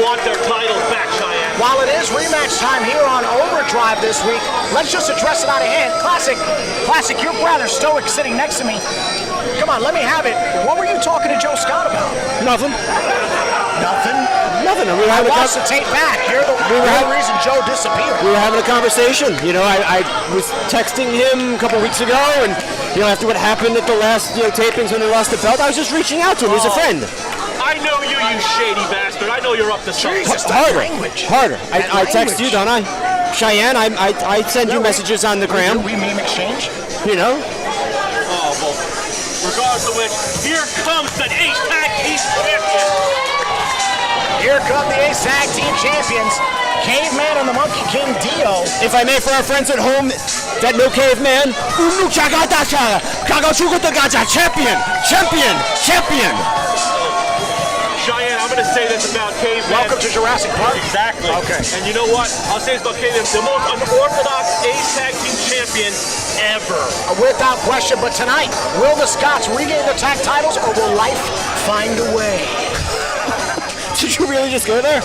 want their titles back, Cheyenne. While it is rematch time here on Overdrive this week, let's just address it out of hand. Classic, you're rather stoic sitting next to me. Come on, let me have it. What were you talking to Joe Scott about? Nothing. Nothing? Nothing. I watched the tape back. You're the reason Joe disappeared. We were having a conversation. You know, I was texting him a couple weeks ago, and you know, after what happened at the last tapings when they lost the belt, I was just reaching out to him. He's a friend. I know you shady bastard. I know you're up to something. Harder. I text you, don't I? Cheyenne, I send you messages on the gram. We meme exchange? You know? Oh, well, regardless of which, here comes the Ace Tag Team Champions. Here come the Ace Tag Team Champions. Caveman and the Monkey King Dio. If I may, for our friends at home that know Caveman, champion. Cheyenne, I'm going to say this about Caveman. Welcome to Jurassic Park. Exactly. Okay. And you know what? I'll say this about Caveman, the most unorthodox Ace Tag Team champion ever. Without question, but tonight, will the Scots regain the tag titles or will life find a way? Did you really just go there?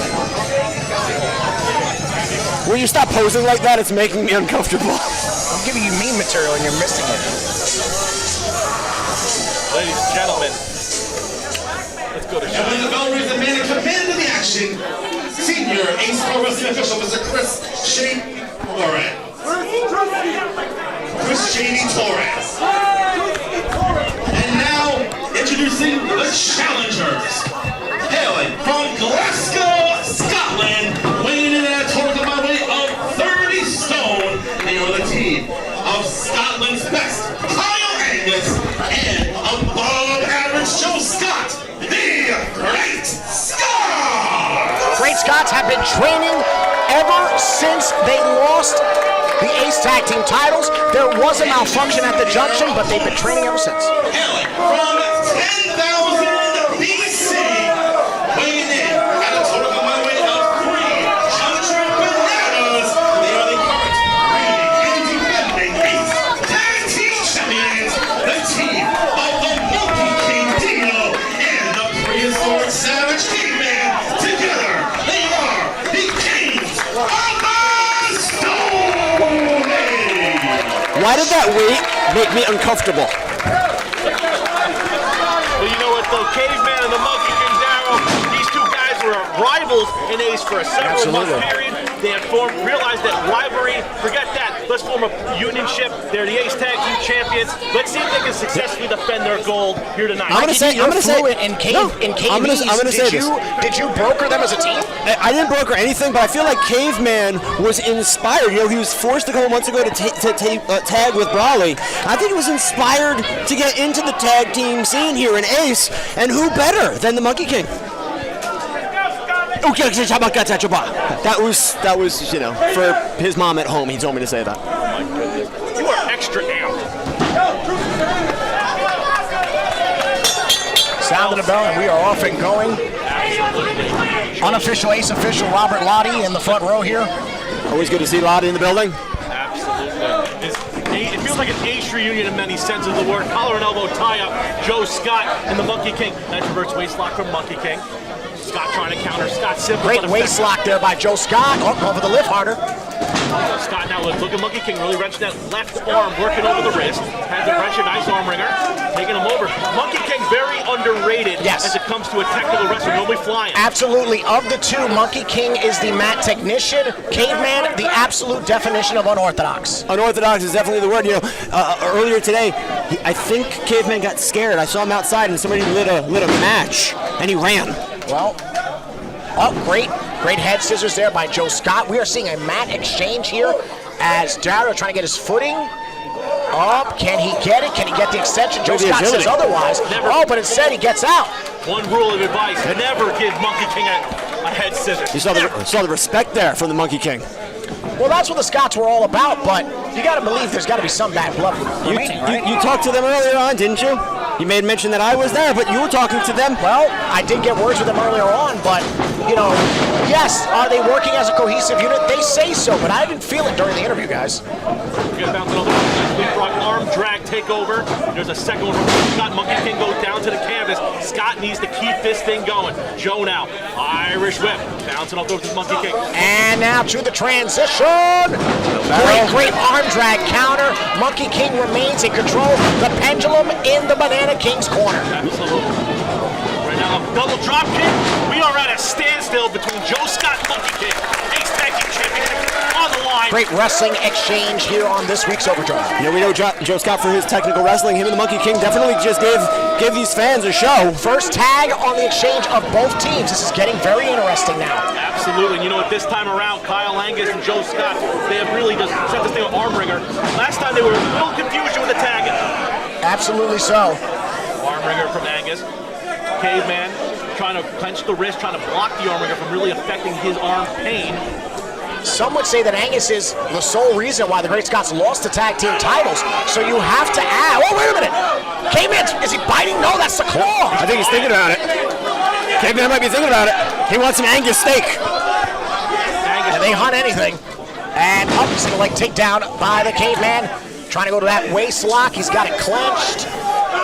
Will you stop posing like that? It's making me uncomfortable. I'm giving you meme material and you're missing it. Ladies and gentlemen, let's go to show. And when the bell rings, the man in command of the action, Senior Ace Pro Wrestling official, Mr. Chris Shady Torres. And now, introducing the challengers. Hailing from Glasgow, Scotland, weighing in at a total by weight of 30 stone, they are the team of Scotland's best, Kyle Angus, and above average Joe Scott, the Great Scott! Great Scots have been training ever since they lost the Ace Tag Team titles. There was a malfunction at the junction, but they've been training ever since. Hailing from 10,000 BC, weighing in at a total combined weight of 300 bananas, they are the current reigning and defending Ace Tag Team Champions, the team of the Monkey King Dio and the prehistoric Savage Caveman. Together, they are the Kings of the Stone Age. Why did that weight make me uncomfortable? Well, you know what, though? Caveman and the Monkey King Darrow, these two guys were rivals in Ace for a several-month period. They had realized that rivalry, forget that. Let's form a unionship. They're the Ace Tag Team Champions. Let's see if they can successfully defend their gold here tonight. I'm gonna say Did you broker them as a team? I didn't broker anything, but I feel like Caveman was inspired. You know, he was forced a couple months ago to tag with Brawley. I think he was inspired to get into the tag team scene here in Ace, and who better than the Monkey King? That was, you know, for his mom at home, he told me to say that. Oh my goodness. You are extra amped. Sound of the bell, and we are off and going. Unofficial Ace official Robert Lottie in the front row here. Always good to see Lottie in the building. Absolutely. It feels like an Ace reunion in many senses of the word. Collar and elbow tie-up. Joe Scott and the Monkey King. Nice reverse waist lock from Monkey King. Scott trying to counter. Scott simple. Great waist lock there by Joe Scott. Oh, over the lift harder. Scott now look at Monkey King really wrenching that left arm, working over the wrist. Had to wrench a nice arm ringer, taking him over. Monkey King very underrated as it comes to a technical wrestler, nobody flying. Absolutely. Of the two, Monkey King is the mat technician. Caveman, the absolute definition of unorthodox. Unorthodox is definitely the word. You know, earlier today, I think Caveman got scared. I saw him outside and somebody lit a match, and he ran. Well, great head scissors there by Joe Scott. We are seeing a mat exchange here as Darrow trying to get his footing up. Can he get it? Can he get the extension? Joe Scott says otherwise. But instead he gets out. One rule of advice, never give Monkey King a head scissors. You saw the respect there from the Monkey King. Well, that's what the Scots were all about, but you got to believe there's got to be some bad blood remaining, right? You talked to them earlier on, didn't you? You made mention that I was there, but you were talking to them. Well, I did get words with them earlier on, but, you know, yes, are they working as a cohesive unit? They say so, but I didn't feel it during the interview, guys. Good bouncing on the leapfrog arm drag takeover. There's a second one from Scott. Monkey King goes down to the canvas. Scott needs to keep this thing going. Joe now, Irish whip, bouncing off the Monkey King. And now to the transition. Great arm drag counter. Monkey King remains in control. The pendulum in the Banana King's corner. Absolutely. Right now, a double drop kick. We are at a standstill between Joe Scott and Monkey King. Ace Tag Team Championship on the line. Great wrestling exchange here on this week's Overdrive. Yeah, we know Joe Scott for his technical wrestling. Him and the Monkey King definitely just gave these fans a show. First tag on the exchange of both teams. This is getting very interesting now. Absolutely. You know what, this time around, Kyle Angus and Joe Scott, they have really just set this thing with arm ringer. Last time they were a little confusion with the tag. Absolutely so. Arm ringer from Angus. Caveman trying to clench the wrist, trying to block the arm ringer from really affecting his arm pain. Some would say that Angus is the sole reason why the Great Scots lost the tag team titles. So you have to add. Oh, wait a minute. Caveman, is he biting? No, that's the claw. I think he's thinking about it. Caveman might be thinking about it. He wants some Angus steak. And they hunt anything. And up, single leg takedown by the Caveman. Trying to go to that waist lock. He's got it clenched.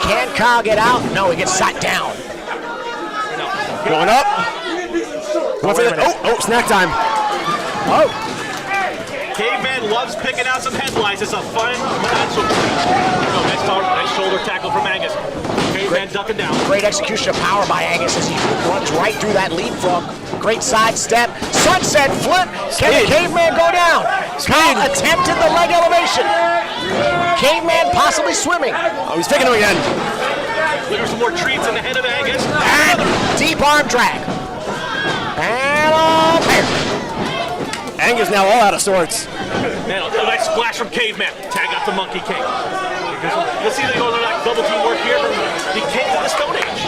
Can Kyle get out? No, he gets sat down. Going up. Oh, snack time. Oh. Caveman loves picking out some headlines. It's a fun potential. Nice shoulder tackle from Angus. Caveman ducking down. Great execution of power by Angus as he runs right through that leapfrog. Great side step. Sunset flip. Can the Caveman go down? Kyle attempted the leg elevation. Caveman possibly swimming. Oh, he's picking him again. Looking for some more treats in the head of Angus. And deep arm drag. And there. Angus now all out of sorts. Man, a nice splash from Caveman. Tag out the Monkey King. You'll see they go to that double team work here from the Kings of the Stone Age.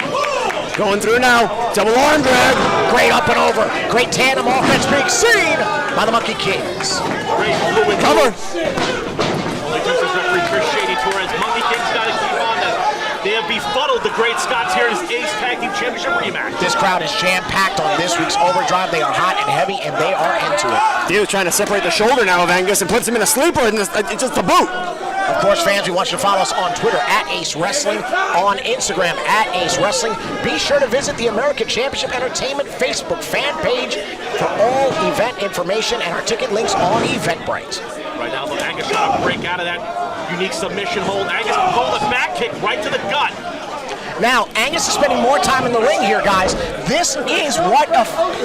Going through now. Double arm drag. Great up and over. Great tandem offense being seen by the Monkey Kings. Great movement. Cover. Only deuces referee Chris Shady Torres. Monkey King's got to keep on that. They have befuddled the Great Scots here in this Ace Tag Team Championship rematch. This crowd is jam-packed on this week's Overdrive. They are hot and heavy, and they are into it. He was trying to separate the shoulder now of Angus and puts him in a sleeper, and it's just a boot. Of course, fans, we want you to follow us on Twitter at Ace Wrestling, on Instagram at Ace Wrestling. Be sure to visit the American Championship Entertainment Facebook fan page for all event information and our ticket links on Eventbrite. Right now, Angus trying to break out of that unique submission hold. Angus can hold a back kick right to the gut. Now, Angus is spending more time in the ring here, guys. This is what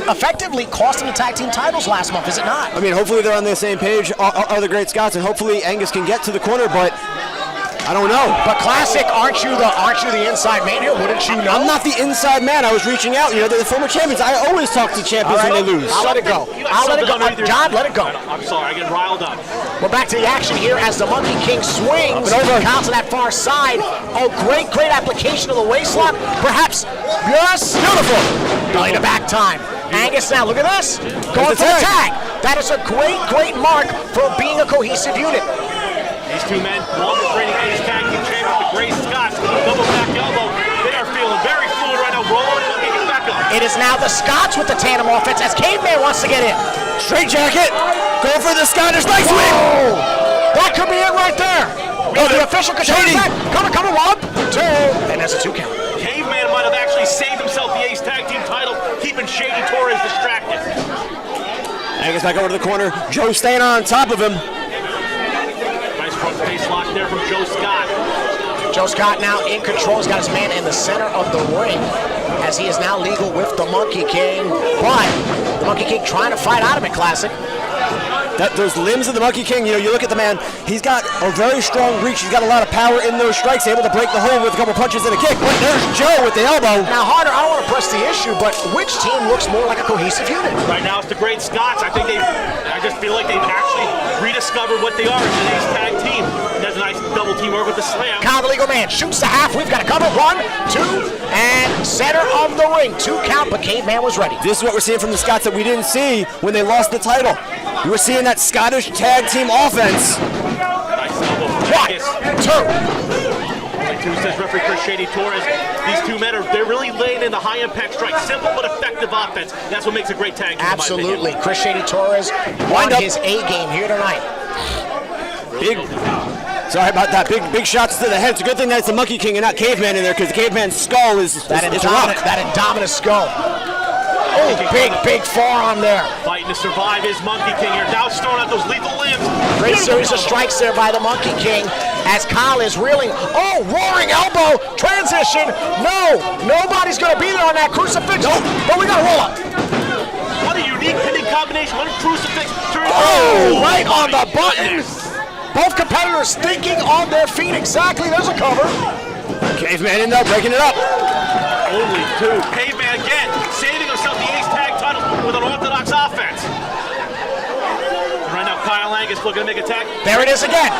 effectively cost him the tag team titles last month, is it not? I mean, hopefully they're on the same page, are the Great Scots, and hopefully Angus can get to the corner, but I don't know. But Classic, aren't you the inside man here? Wouldn't you know? I'm not the inside man. I was reaching out. You know, they're the former champions. I always talk to champions when they lose. I'll let it go. I'll let it go. John, let it go. I'm sorry, I get riled up. We're back to the action here as the Monkey King swings. Kyle to that far side. Oh, great application of the waist lock. Perhaps, yes, beautiful. Belly to back time. Angus now, look at this. Going for the tag. That is a great mark for being a cohesive unit. These two men, longer training Ace Tag Team Champions, the Great Scots, double back elbow. They are feeling very fluid right now, rolling and getting back up. It is now the Scots with the tandem offense as Caveman wants to get in. Straight jacket. Going for the Scottish leg sweep. That could be it right there. The official control that. Coming, 1, 2, and that's a 2 count. Caveman might have actually saved himself the Ace Tag Team title, keeping Shady Torres distracted. Angus back over to the corner. Joe staying on top of him. Nice front face lock there from Joe Scott. Joe Scott now in control. He's got his man in the center of the ring as he is now legal with the Monkey King. But the Monkey King trying to fight out of it, Classic. Those limbs of the Monkey King, you know, you look at the man, he's got a very strong reach. He's got a lot of power in those strikes, able to break the hold with a couple punches and a kick. But there's Joe with the elbow. Now, Harder, I don't want to press the issue, but which team looks more like a cohesive unit? Right now, it's the Great Scots. I just feel like they've actually rediscovered what they are in today's tag team. And there's a nice double team work with the slam. Kyle, the legal man, shoots the half. We've got to cover 1, 2, and center of the ring. 2 count, but Caveman was ready. This is what we're seeing from the Scots that we didn't see when they lost the title. We were seeing that Scottish tag team offense. Nice elbow. 1, 2. Right, too, says referee Chris Shady Torres. These two men they're really laying in the high impact strike. Simple but effective offense. That's what makes a great tag team. Absolutely. Chris Shady Torres won his A game here tonight. Big. Sorry about that. Big shots to the head. It's a good thing that's the Monkey King and not Caveman in there, because the Caveman's skull is rock. That Indominus skull. Oh, big forearm there. Fighting to survive is Monkey King here. Now throwing out those lethal limbs. Great series of strikes there by the Monkey King as Kyle is reeling. Oh, roaring elbow. Transition. No, nobody's going to be there on that crucifix. Nope. But we got to roll up. What a unique pinning combination. One crucifix. Right on the button. Both competitors thinking on their feet exactly. There's a cover. Caveman in there, breaking it up. Only two. Caveman again, saving himself the ace tag title with an orthodox offense. Right now, Kyle Angus looking to make a tag. There it is again.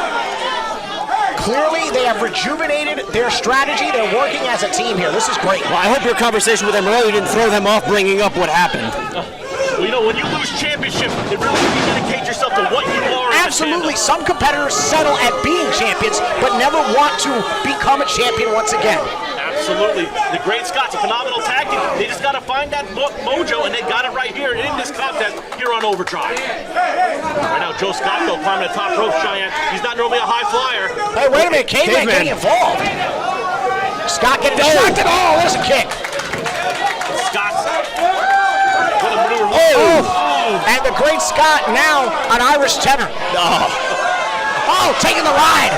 Clearly, they have rejuvenated their strategy. They're working as a team here. This is great. Well, I hope your conversation with them earlier didn't throw them off bringing up what happened. Well, you know, when you lose championships, it really you dedicate yourself to what you are. Absolutely. Some competitors settle at being champions, but never want to become a champion once again. Absolutely. The Great Scots, a phenomenal tag team. They just got to find that mojo, and they got it right here in this contest here on Overdrive. Right now, Joe Scott, though, climbing the top rope, Cheyenne. He's not normally a high flyer. Hey, wait a minute. Caveman getting involved. Scott getting distracted. Oh, there's a kick. Scott's. What a maneuver. And the Great Scott now an Irish tenor. Oh, taking the ride.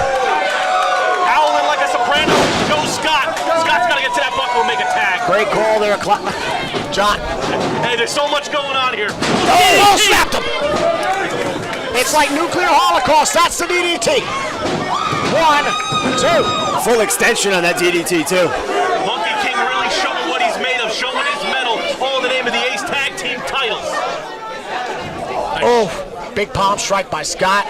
Howling like a soprano. Joe Scott. Scott's got to get to that buckle and make a tag. Great call there, John. Hey, there's so much going on here. Oh, snapped him. It's like nuclear holocaust. That's the DDT. 1, 2. Full extension on that DDT, too. Monkey King really showing what he's made of, showing his mettle, all in the name of the Ace Tag Team titles. Oh, big palm strike by Scott.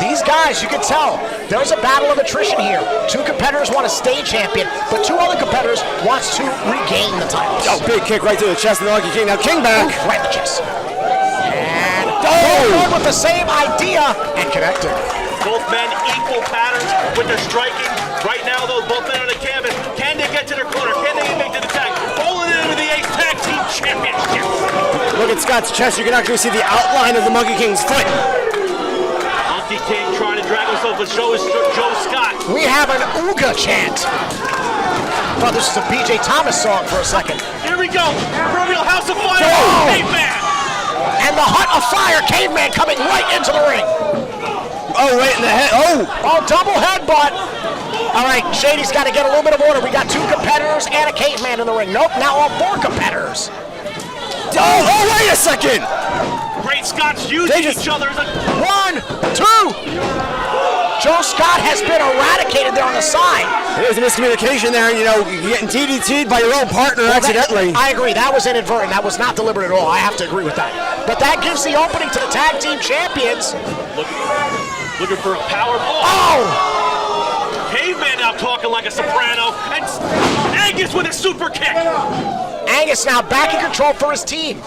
These guys, you can tell, there's a battle of attrition here. Two competitors want to stay champion, but two other competitors wants to regain the titles. Oh, big kick right to the chest of the Monkey King. Now King back. Oof, right in the chest. And both with the same idea and connected. Both men equal patterns with their striking. Right now, though, both men on the canvas. Can they get to their corner? Can they make the tag? All in the name of the Ace Tag Team Championship. Look at Scott's chest. You can actually see the outline of the Monkey King's foot. Monkey King trying to drag himself with Joe Scott. We have an Ooga chant. Thought this was a BJ Thomas song for a second. Here we go. Proverbial House of Fire. Oh. Caveman. And the Hut of Fire, Caveman coming right into the ring. Oh, right in the head. Oh, Double headbutt. All right, Shady's got to get a little bit of order. We got two competitors and a Caveman in the ring. Nope, now all four competitors. oh, wait a second. Great Scots using each other as a... 1, 2. Joe Scott has been eradicated there on the side. There's a miscommunication there. You know, you're getting DDT'd by your own partner accidentally. I agree. That was inadvertent. That was not deliberate at all. I have to agree with that. But that gives the opening to the tag team champions. Looking for a power ball. Oh! Caveman now talking like a soprano. And Angus with a super kick. Angus now back in control for his team.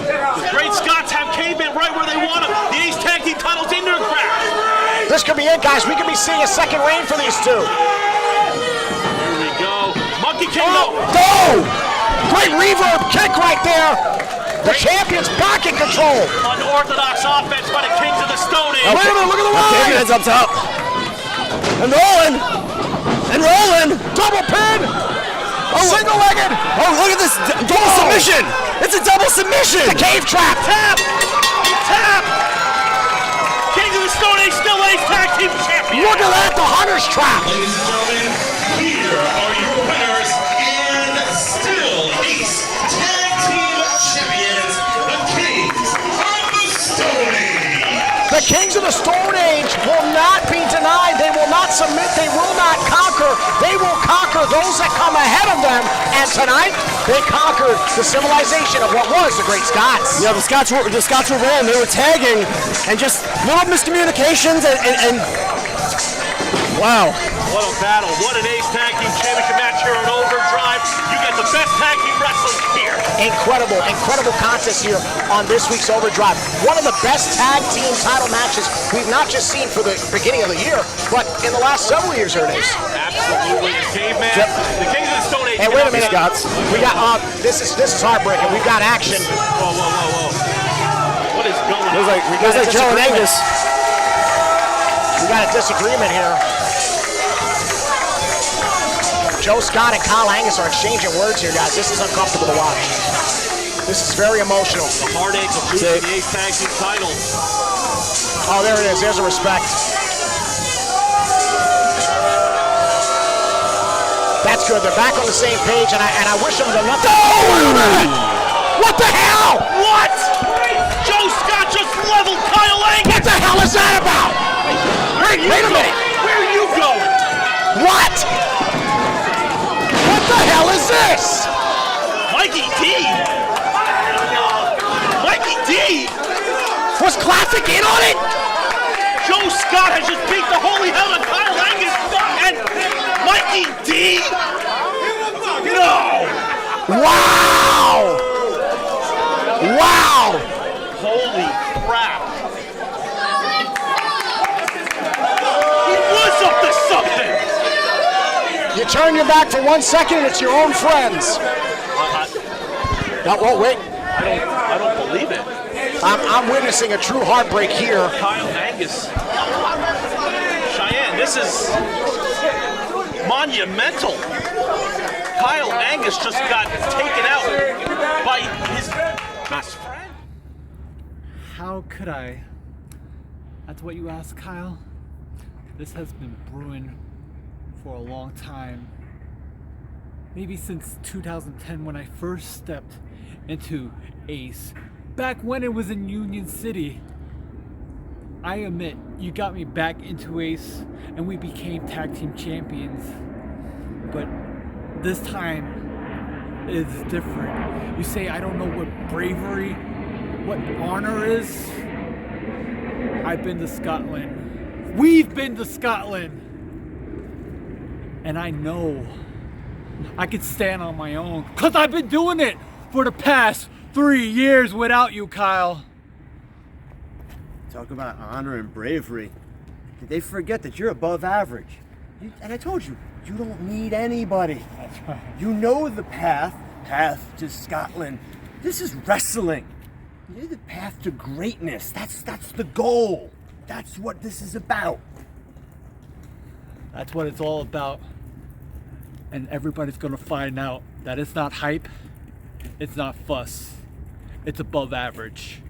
The Great Scots have Caveman right where they want him. The Ace Tag Team titles in their grasp. This could be it, guys. We could be seeing a second reign for these two. Here we go. Monkey King. Oh! Great reverb kick right there. The champion's back in control. Unorthodox offense by the Kings of the Stone Age. Wait a minute, look at the line. Caveman's up top. And rolling. And rolling. Double pin. Single-legged. Oh, look at this double submission. It's a double submission. The cave trap. Tap. Tap. Kings of the Stone Age still Ace Tag Team champions. Look at that, the Hunter's trap. Ladies and gentlemen, here are your winners and still Ace Tag Team Champions, the Kings of the Stone Age. The Kings of the Stone Age will not be denied. They will not submit. They will not conquer. They will conquer those that come ahead of them. And tonight, they conquered the civilization of what was the Great Scots. Yeah, the Scots were rolling. They were tagging, and just little miscommunications and wow. What a battle. What an Ace Tag Team Championship match here on Overdrive. You get the best best tag team wrestling here. Incredible contest here on this week's Overdrive. One of the best tag team title matches we've not just seen for the beginning of the year, but in the last several years, Ernest. Absolutely. Caveman, the Kings of the Stone Age. Hey, wait a minute, Scots. We got this is heartbreaking. We've got action. Whoa. What is going on? We got like Joe and Angus. We got a disagreement here. Joe Scott and Kyle Angus are exchanging words here, guys. This is uncomfortable to watch. This is very emotional. The heartache of losing the Ace Tag Team titles. Oh, there it is. There's a respect. That's good. They're back on the same page, and I wish them the nothing. Oh, what the hell? What? Joe Scott just leveled Kyle Angus. What the hell is that about? Wait a minute. Where are you going? What? What the hell is this? Mikey D. Mikey D. Was Classic in on it? Joe Scott has just beat the holy hell out of Kyle Angus and Mikey D. No. Wow. Holy crap. He was up to something. You turn your back for 1 second and it's your own friends. No, wait. I don't believe it. I'm witnessing a true heartbreak here. Kyle Angus. Cheyenne, this is monumental. Kyle Angus just got taken out by his best friend. How could I? That's what you asked, Kyle? This has been brewing for a long time. Maybe since 2010 when I first stepped into Ace. Back when it was in Union City. I admit, you got me back into Ace and we became tag team champions. But this time is different. You say I don't know what bravery, what honor is. I've been to Scotland. We've been to Scotland. And I know I can stand on my own. Because I've been doing it for the past 3 years without you, Kyle. Talk about honor and bravery. Did they forget that you're above average? And I told you, you don't need anybody. That's right. You know the path to Scotland. This is wrestling. You know the path to greatness. That's the goal. That's what this is about. That's what it's all about. And everybody's gonna find out that it's not hype, it's not fuss, it's above average.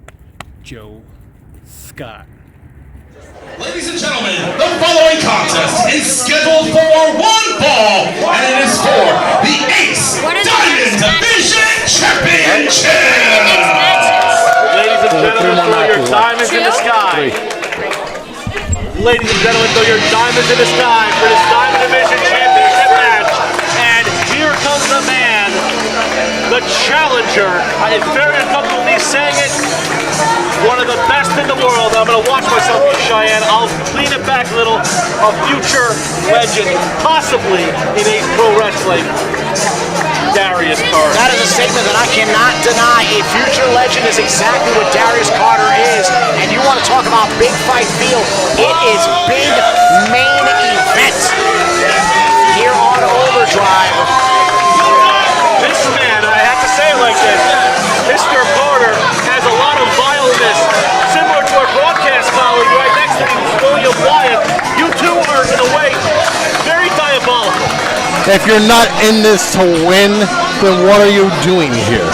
Joe Scott. Ladies and gentlemen, the following contest is scheduled for one fall, and it is for the Ace Diamond Division Championship. Ladies and gentlemen, throw your diamonds in the sky. Ladies and gentlemen, throw your diamonds in the sky for this Diamond Division Championship match. And here comes the man, the challenger. It's very uncomfortable me saying it. One of the best in the world. I'm going to watch myself, Cheyenne. I'll clean it back a little. A future legend, possibly in Ace Pro Wrestling. Darius Carter. That is a statement that I cannot deny. A future legend is exactly what Darius Carter is. And you want to talk about big fight feel? It is big main event here on Overdrive. This man, I have to say it like this, Mr. Carter has a lot of vileness, similar to our broadcast colleague right next to me, William Wyatt. You two are, in a way, very diabolical. If you're not in this to win, then what are you doing here?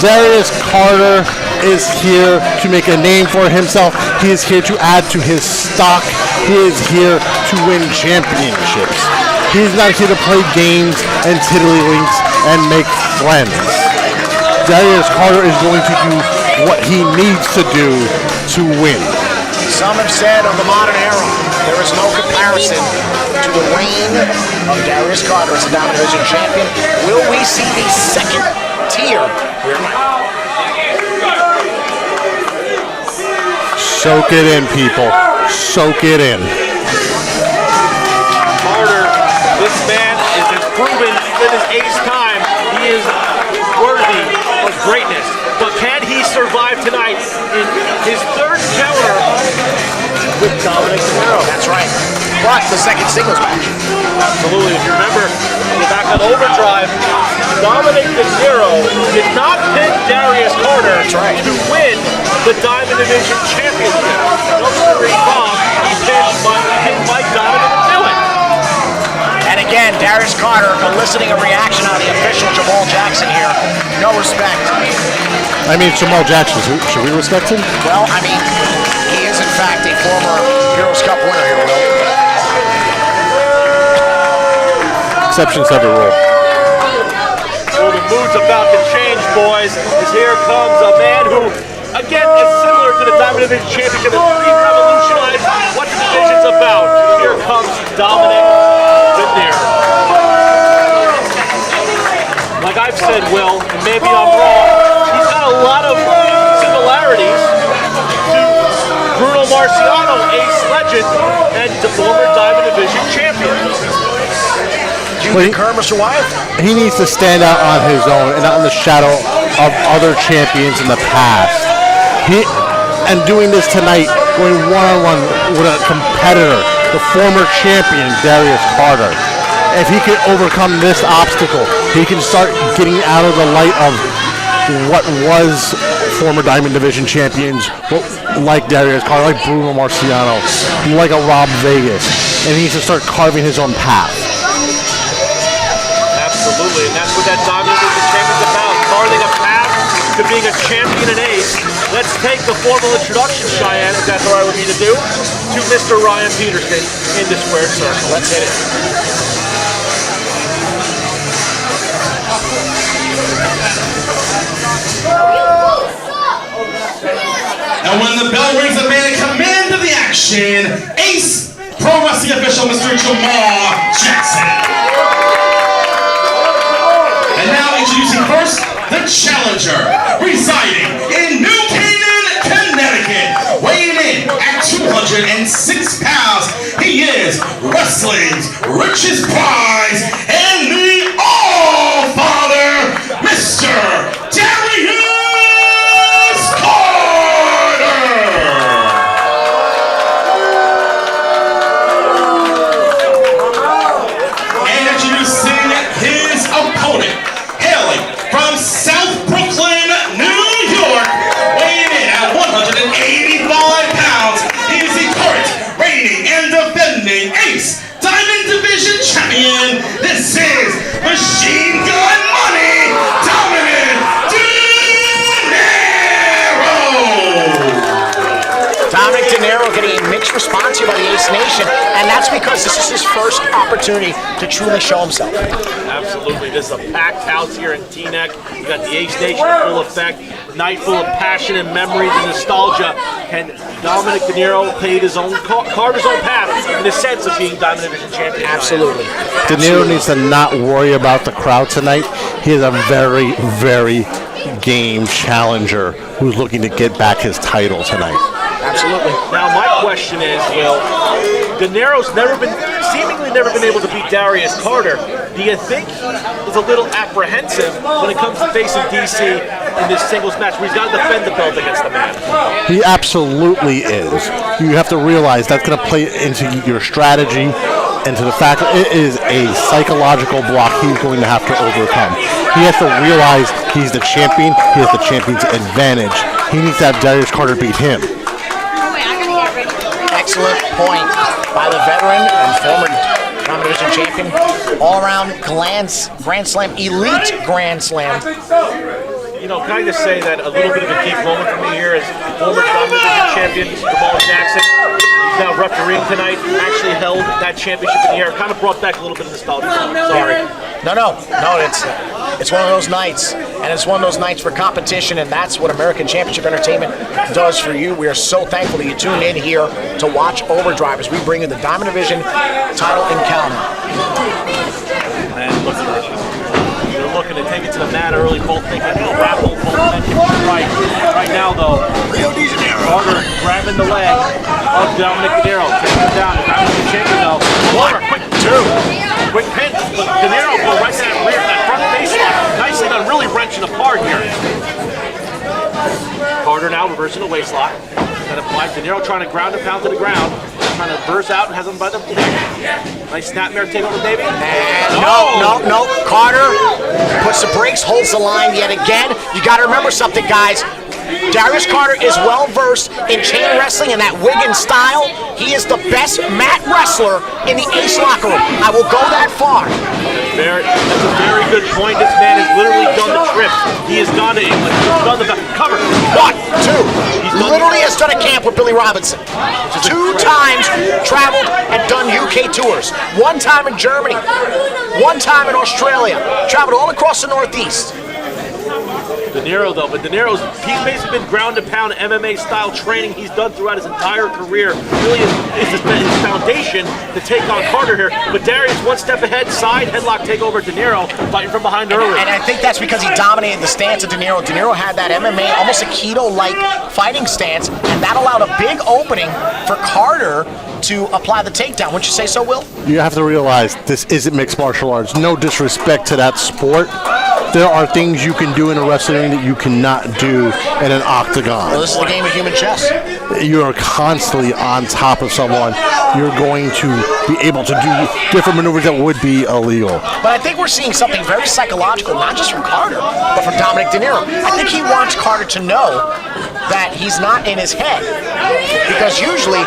Darius Carter is here to make a name for himself. He is here to add to his stock. He is here to win championships. He's not here to play games and tiddlywinks and make friends. Darius Carter is going to do what he needs to do to win. Some have said of the modern era, there is no comparison to the reign of Darius Carter as a Diamond Division champion. Will we see the second tier? Soak it in, people. Soak it in. Carter, this man is proven in his Ace time. He is greatness. But can he survive tonight in his third encounter with Dominic De Niro? That's right. But the second singles match. Absolutely. If you remember, back on Overdrive, Dominic De Niro did not pin Darius Carter to win the Diamond Division Championship. Don't recall, he pinned Mike Donovan to do it. And again, Darius Carter eliciting a reaction out of the official Jamal Jackson here. No respect. I mean, Jamal Jackson, should we respect him? Well, I mean, he is in fact a former Heroes Cup winner here, Will. Exceptions to every rule. Well, the mood's about to change, boys, as here comes a man who, again, is similar to the Diamond Division Championship, has re-revolutionized what the division's about. Here comes Dominic De Niro. Like I've said, Will, and maybe I'm wrong, he's got a lot of similarities to Bruno Marciano, Ace Legend, and the former Diamond Division champion. Mr. Wyatt? He needs to stand out on his own and not in the shadow of other champions in the past. And doing this tonight, going one-on-one with a competitor, the former champion, Darius Carter. If he can overcome this obstacle, he can start getting out of the light of what was former Diamond Division champions, like Darius Carter, like Bruno Marciano, like a Rob Vegas. And he needs to start carving his own path. Absolutely, and that's what that Diamond Division Champion's about, carving a path to being a champion and ace. Let's take the formal introduction, Cheyenne, if that's all right with me to do, to Mr. Ryan Peterson in the squared circle. Let's hit it. And when the bell rings, the man in command of the action, Ace Pro Wrestling official, Mr. Jamal Jackson. And now introducing first, the challenger, residing in New Canaan, Connecticut, weighing in at 206 pounds. He is wrestling's richest prize and the All-Father, Mr. Darius Carter. And introducing his opponent, hailing from South Brooklyn, New York, weighing in at 185 pounds. He is the current reigning and defending Ace Diamond Division champion. This is Machine Gun Money, Dominic De Niro. Dominic De Niro getting a mixed response here by the Ace Nation, and that's because this is his first opportunity to truly show himself. Absolutely, this is a packed house here in Teaneck. You got the Ace Nation in full effect, night full of passion and memories and nostalgia, and Dominic De Niro carved his own path in the sense of being Diamond Division champion. Absolutely. De Niro needs to not worry about the crowd tonight. He is a very, very game challenger who's looking to get back his title tonight. Absolutely. Now my question is, Will, De Niro's seemingly never been able to beat Darius Carter. Do you think he is a little apprehensive when it comes to facing DC in this singles match where he's got to defend the belt against the man? He absolutely is. You have to realize that's going to play into your strategy and to the fact that it is a psychological block he's going to have to overcome. He has to realize he's the champion. He has the champion's advantage. He needs to have Darius Carter beat him. Excellent point by the veteran and former Diamond Division champion. All-around Grand Slam, elite Grand Slam. You know, can I just say that a little bit of a deep moment for me here is former Diamond Division champion Jamal Jackson. He's now refereeing tonight. Actually held that championship in the air. Kind of brought back a little bit of nostalgia. Sorry. No, it's one of those nights, and it's one of those nights for competition, and that's what American Championship Entertainment does for you. We are so thankful that you tuned in here to watch Overdrive as we bring in the Diamond Division title encounter. And look at it. They're looking to take it to the mat early, both thinking they'll grapple, both thinking right. Right now, though, Carter grabbing the leg of Dominic De Niro, taking him down. Diamond Division champion, though. Quick two. Quick pinch. De Niro go right to that rear, that front face lock. Nicely done, really wrench action apart here. Carter now reversing the waist lock. That applies. De Niro trying to ground and pound to the ground. Trying to burst out and has him by the neck. Nice snapmare takeover, baby. And no. Carter puts the brakes, holds the line yet again. You got to remember something, guys. Darius Carter is well versed in chain wrestling and that Wiggins style. He is the best mat wrestler in the Ace locker room. I will go that far. That's a very good point. This man has literally done the trip. He has gone to England. He's done the cover. 1, 2. Literally has done a camp with Billy Robinson. 2 times traveled and done UK tours. 1 time in Germany. 1 time in Australia. Traveled all across the Northeast. De Niro, though, but De Niro's, he's basically been ground and pound MMA style training he's done throughout his entire career. Really is his foundation to take on Carter here. But Darius 1 step ahead, side headlock takeover. De Niro fighting from behind earlier. And I think that's because he dominated the stance of De Niro. De Niro had that MMA, almost a keto-like fighting stance, and that allowed a big opening for Carter to apply the takedown. Wouldn't you say so, Will? You have to realize this isn't mixed martial arts. No disrespect to that sport. There are things you can do in a wrestling ring that you cannot do in an octagon. Well, this is the game of human chess. You are constantly on top of someone. You're going to be able to do different maneuvers that would be illegal. But I think we're seeing something very psychological, not just from Carter, but from Dominic De Niro. I think he wants Carter to know that he's not in his head. Because usually,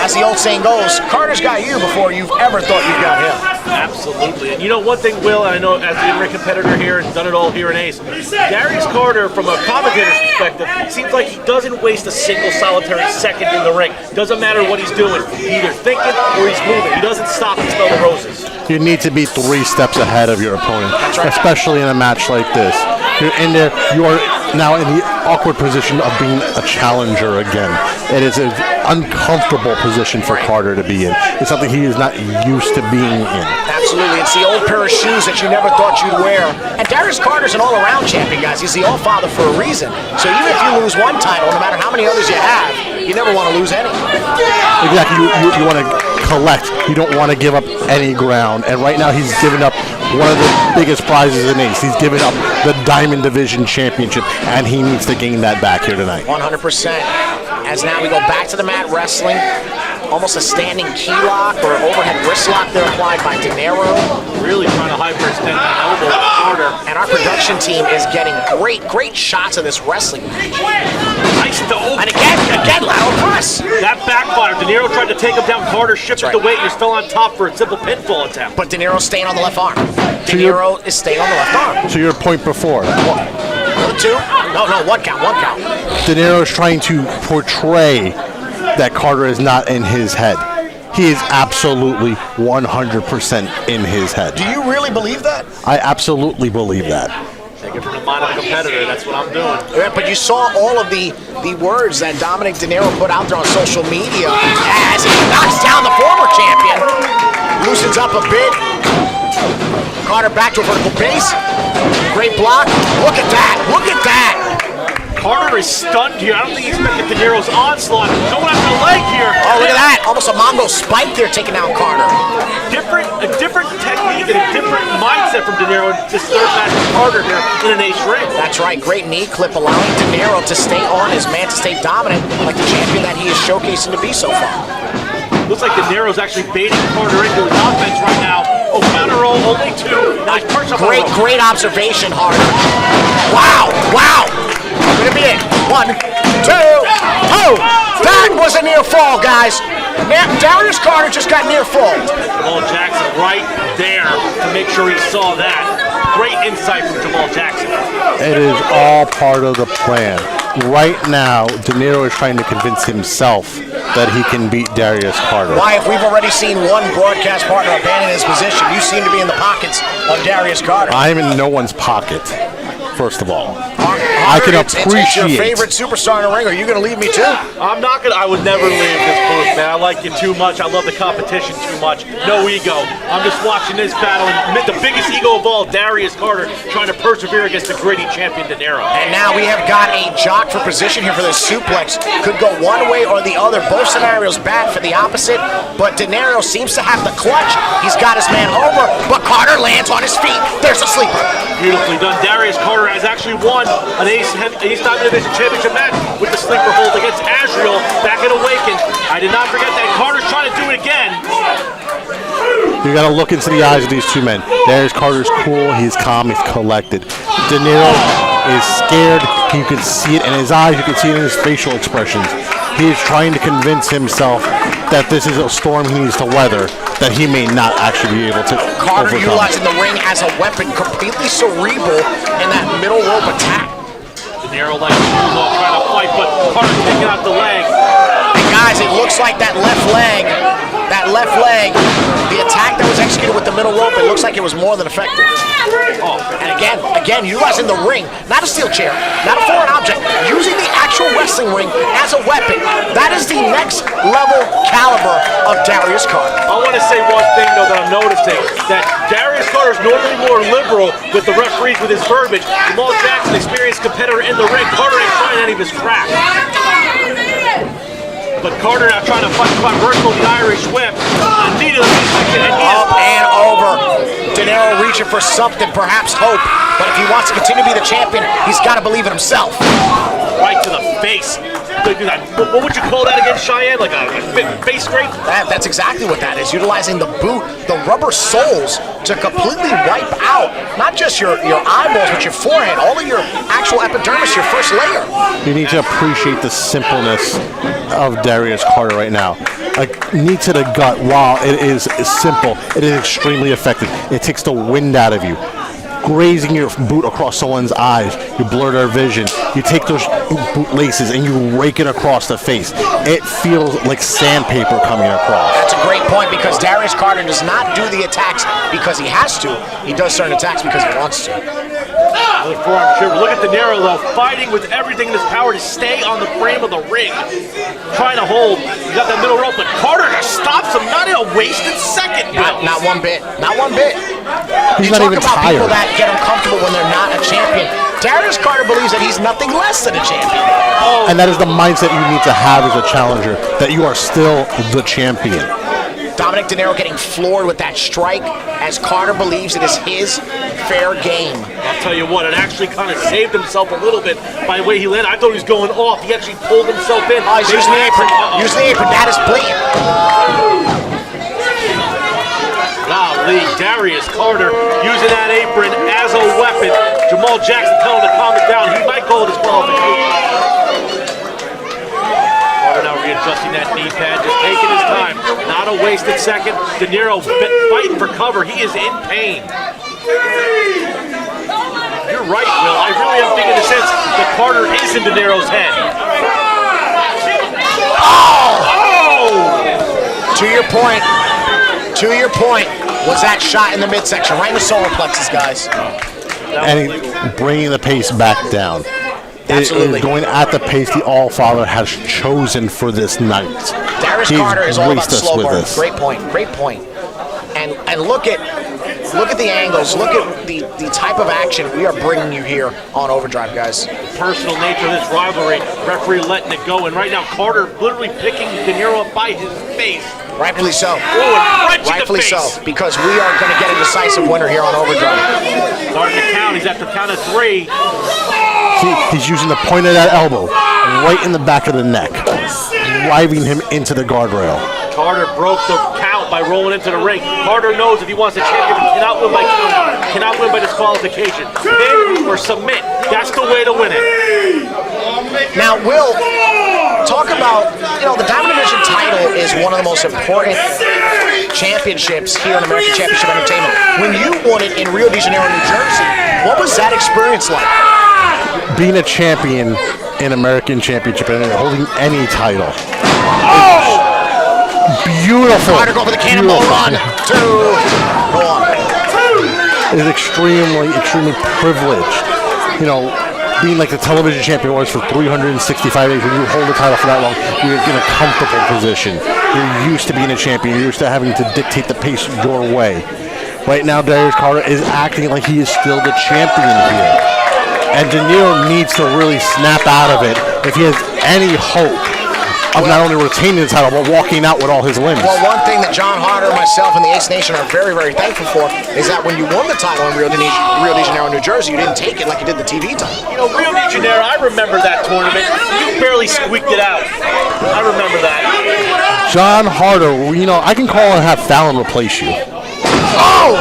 as the old saying goes, Carter's got you before you've ever thought you've got him. Absolutely. And you know one thing, Will, and I know as the in-ring competitor here and done it all here in Ace, Darius Carter, from a commentator's perspective, seems like he doesn't waste a single solitary second in the ring. Doesn't matter what he's doing. He's either thinking or he's moving. He doesn't stop to smell the roses. You need to be 3 steps ahead of your opponent, especially in a match like this. You're in there, you are now in the awkward position of being a challenger again. It is an uncomfortable position for Carter to be in. It's something he is not used to being in. Absolutely. It's the old pair of shoes that you never thought you'd wear. And Darius Carter's an all-around champion, guys. He's the all-father for a reason. So even if you lose 1 title, no matter how many others you have, you never want to lose any. Exactly. You want to collect. You don't want to give up any ground. And right now he's given up one of the biggest prizes in Ace. He's given up the Diamond Division Championship, and he needs to gain that back here tonight. 100%. As now we go back to the mat wrestling. Almost a standing key lock or overhead wrist lock there applied by De Niro. Really trying to hyperextend that elbow harder. And our production team is getting great shots of this wrestling match. Nice though. And again, lateral press. That backfired. De Niro tried to take him down. Carter shifted the weight and he's still on top for a simple pinfall attempt. But De Niro's staying on the left arm. De Niro is staying on the left arm. To your point before. 1, 2? No, 1 count. De Niro is trying to portray that Carter is not in his head. He is absolutely 100% in his head. Do you really believe that? I absolutely believe that. Take it from the mind of a competitor. That's what I'm doing. Yeah, but you saw all of the words that Dominic De Niro put out there on social media as he knocks down the former champion. Loosens up a bit. Carter back to a vertical base. Great block. Look at that. Look at that. Carter is stunned here. I don't think he expected De Niro's onslaught. Going after the leg here. Oh, look at that. Almost a Mongo spike there taking out Carter. A different technique and a different mindset from De Niro to start match with Carter here in an Ace ring. That's right. Great knee clip allowing De Niro to stay on his man, to stay dominant like the champion that he is showcasing to be so far. Looks like De Niro's actually baiting Carter into his offense right now. Oh, counter roll, only 2. Nice perch up. Great observation, Harder. Wow. Gonna be it. 1, 2. Oh, that was a near fall, guys. Darius Carter just got near fall. Jamal Jackson right there to make sure he saw that. Great insight from Jamal Jackson. It is all part of the plan. Right now, De Niro is trying to convince himself that he can beat Darius Carter. Why, if we've already seen one broadcast partner abandon his position, you seem to be in the pockets of Darius Carter. I'm in no one's pocket, first of all. I can appreciate. It's your favorite superstar in the ring. Are you going to leave me too? I'm not going to. I would never leave this booth, man. I like you too much. I love the competition too much. No ego. I'm just watching this battle. And the biggest ego of all, Darius Carter, trying to persevere against the gritty champion De Niro. And now we have got a jock for position here for this suplex. Could go one way or the other. Both scenarios bad for the opposite. But De Niro seems to have the clutch. He's got his man over, but Carter lands on his feet. There's a sleeper. Beautifully done. Darius Carter Carter has actually won an Ace Diamond Division Championship match with the sleeper hold against Azrael back at Awakened. I did not forget that. Carter's trying to do it again. You gotta look into the eyes of these two men. Darius Carter's cool, he's calm, he's collected. De Niro is scared, you can see it in his eyes, you can see it in his facial expressions. He is trying to convince himself that this is a storm he needs to weather, that he may not actually be able to Carter overcome. utilizing the ring as a weapon, completely cerebral in that middle rope attack. De Niro like trying to fight, but Carter taking out the leg. And guys, it looks like that left leg, the attack that was executed with the middle rope, it looks like it was more than effective. Oh, and again, utilizing the ring, not a steel chair, not a foreign object, using the actual wrestling ring as a weapon. That is the next level caliber of Darius Carter. I want to say one thing though that I'm noticing, that Darius Carter is normally more liberal with the referees with his verbiage. Jamal Jackson, experienced competitor in the ring, Carter ain't trying any of his crap. But Carter now trying to fight vertical the Irish whip. Knee to the midsection, and he is Up and over. De Niro reaching for something, perhaps hope. But if he wants to continue to be the champion, he's got to believe in himself. right to the face. What would you call that again, Cheyenne? Like a face scrape? That's exactly what that is. Utilizing the boot, the rubber soles to completely wipe out not just your eyeballs, but your forehead, all of your actual epidermis, your first layer. You need to appreciate the simpleness of Darius Carter right now. Like, knee to the gut, while it is simple, it is extremely effective. It takes the wind out of you. Grazing your boot across someone's eyes, you blur their vision. You take those boot laces and you rake it across the face. It feels like sandpaper coming across. That's a great point, because Darius Carter does not do the attacks because he has to. He does certain attacks because he wants to. Look at De Niro, though, fighting with everything in his power to stay on the frame of the ring. Trying to hold. You got that middle rope, but Carter just stops him, not in a wasted second. Not one bit. Not one bit. He's You not talk even about tired. people that get uncomfortable when they're not a champion. Darius Carter believes that he's nothing less than a champion. And that is the mindset you need to have as a challenger, that you are still the champion. Dominic De Niro getting floored with that strike as Carter believes it is his fair game. I'll tell you what, it actually kind of saved himself a little bit by the way he landed. I thought he was going off. He actually pulled himself in. Oh, he's using the apron. Using the apron. That is blatant. Golly, Darius Carter using that apron as a weapon. Jamal Jackson telling him to calm it down. He might call it disqualification. Carter now readjusting that knee pad, just taking his time. Not a wasted second. De Niro fighting for cover. He is in pain. You're right, Will. I really am thinking the sense that Carter is in De Niro's head. To your point, was that shot in the midsection, right in the solar plexus, guys. And bringing the pace back down. Absolutely. It is going at the pace the All-Father has chosen for this night. Darius He's Carter is all about graced us slow with burn. this. Great point. And look at the angles. Look at the type of action we are bringing you here on Overdrive, guys. Personal nature of this rivalry, referee letting it go, and right now Carter literally picking De Niro up by his face. Rightfully so. Rightfully so, because we are going to get a decisive winner here on Overdrive. Starting to count, he's at the count of 3. He's using the point of that elbow right in the back of the neck, driving him into the guardrail. Carter broke the count by rolling into the ring. Carter knows if he wants a champion, he cannot win by count, cannot win by disqualification. Pin or submit, that's the way to win it. Now, Will, talk about, the Diamond Division title is one of the most important championships here in American Championship Entertainment. When you won it in Rio de Janeiro, New Jersey, what was that experience like? Being a champion in American Championship and holding any title. Beautiful. Carter go for the cannonball run. 2. Go on. Is extremely privileged. Being like the television champion was for 365 days, when you hold the title for that long, you're in a comfortable position. You're used to being a champion. You're used to having to dictate the pace your way. Right now, Darius Carter is acting like he is still the champion here. And De Niro needs to really snap out of it if he has any hope of not only retaining the title, but walking out with all his wins. Well, one thing that John Harder, myself, and the Ace Nation are very, very thankful for is that when you won the title in Rio de Janeiro, New Jersey, you didn't take it like you did the TV title. You know, Rio de Janeiro, I remember that tournament. You barely squeaked it out. I remember that. John Harder, you know, I can call and have Fallon replace you. Oh!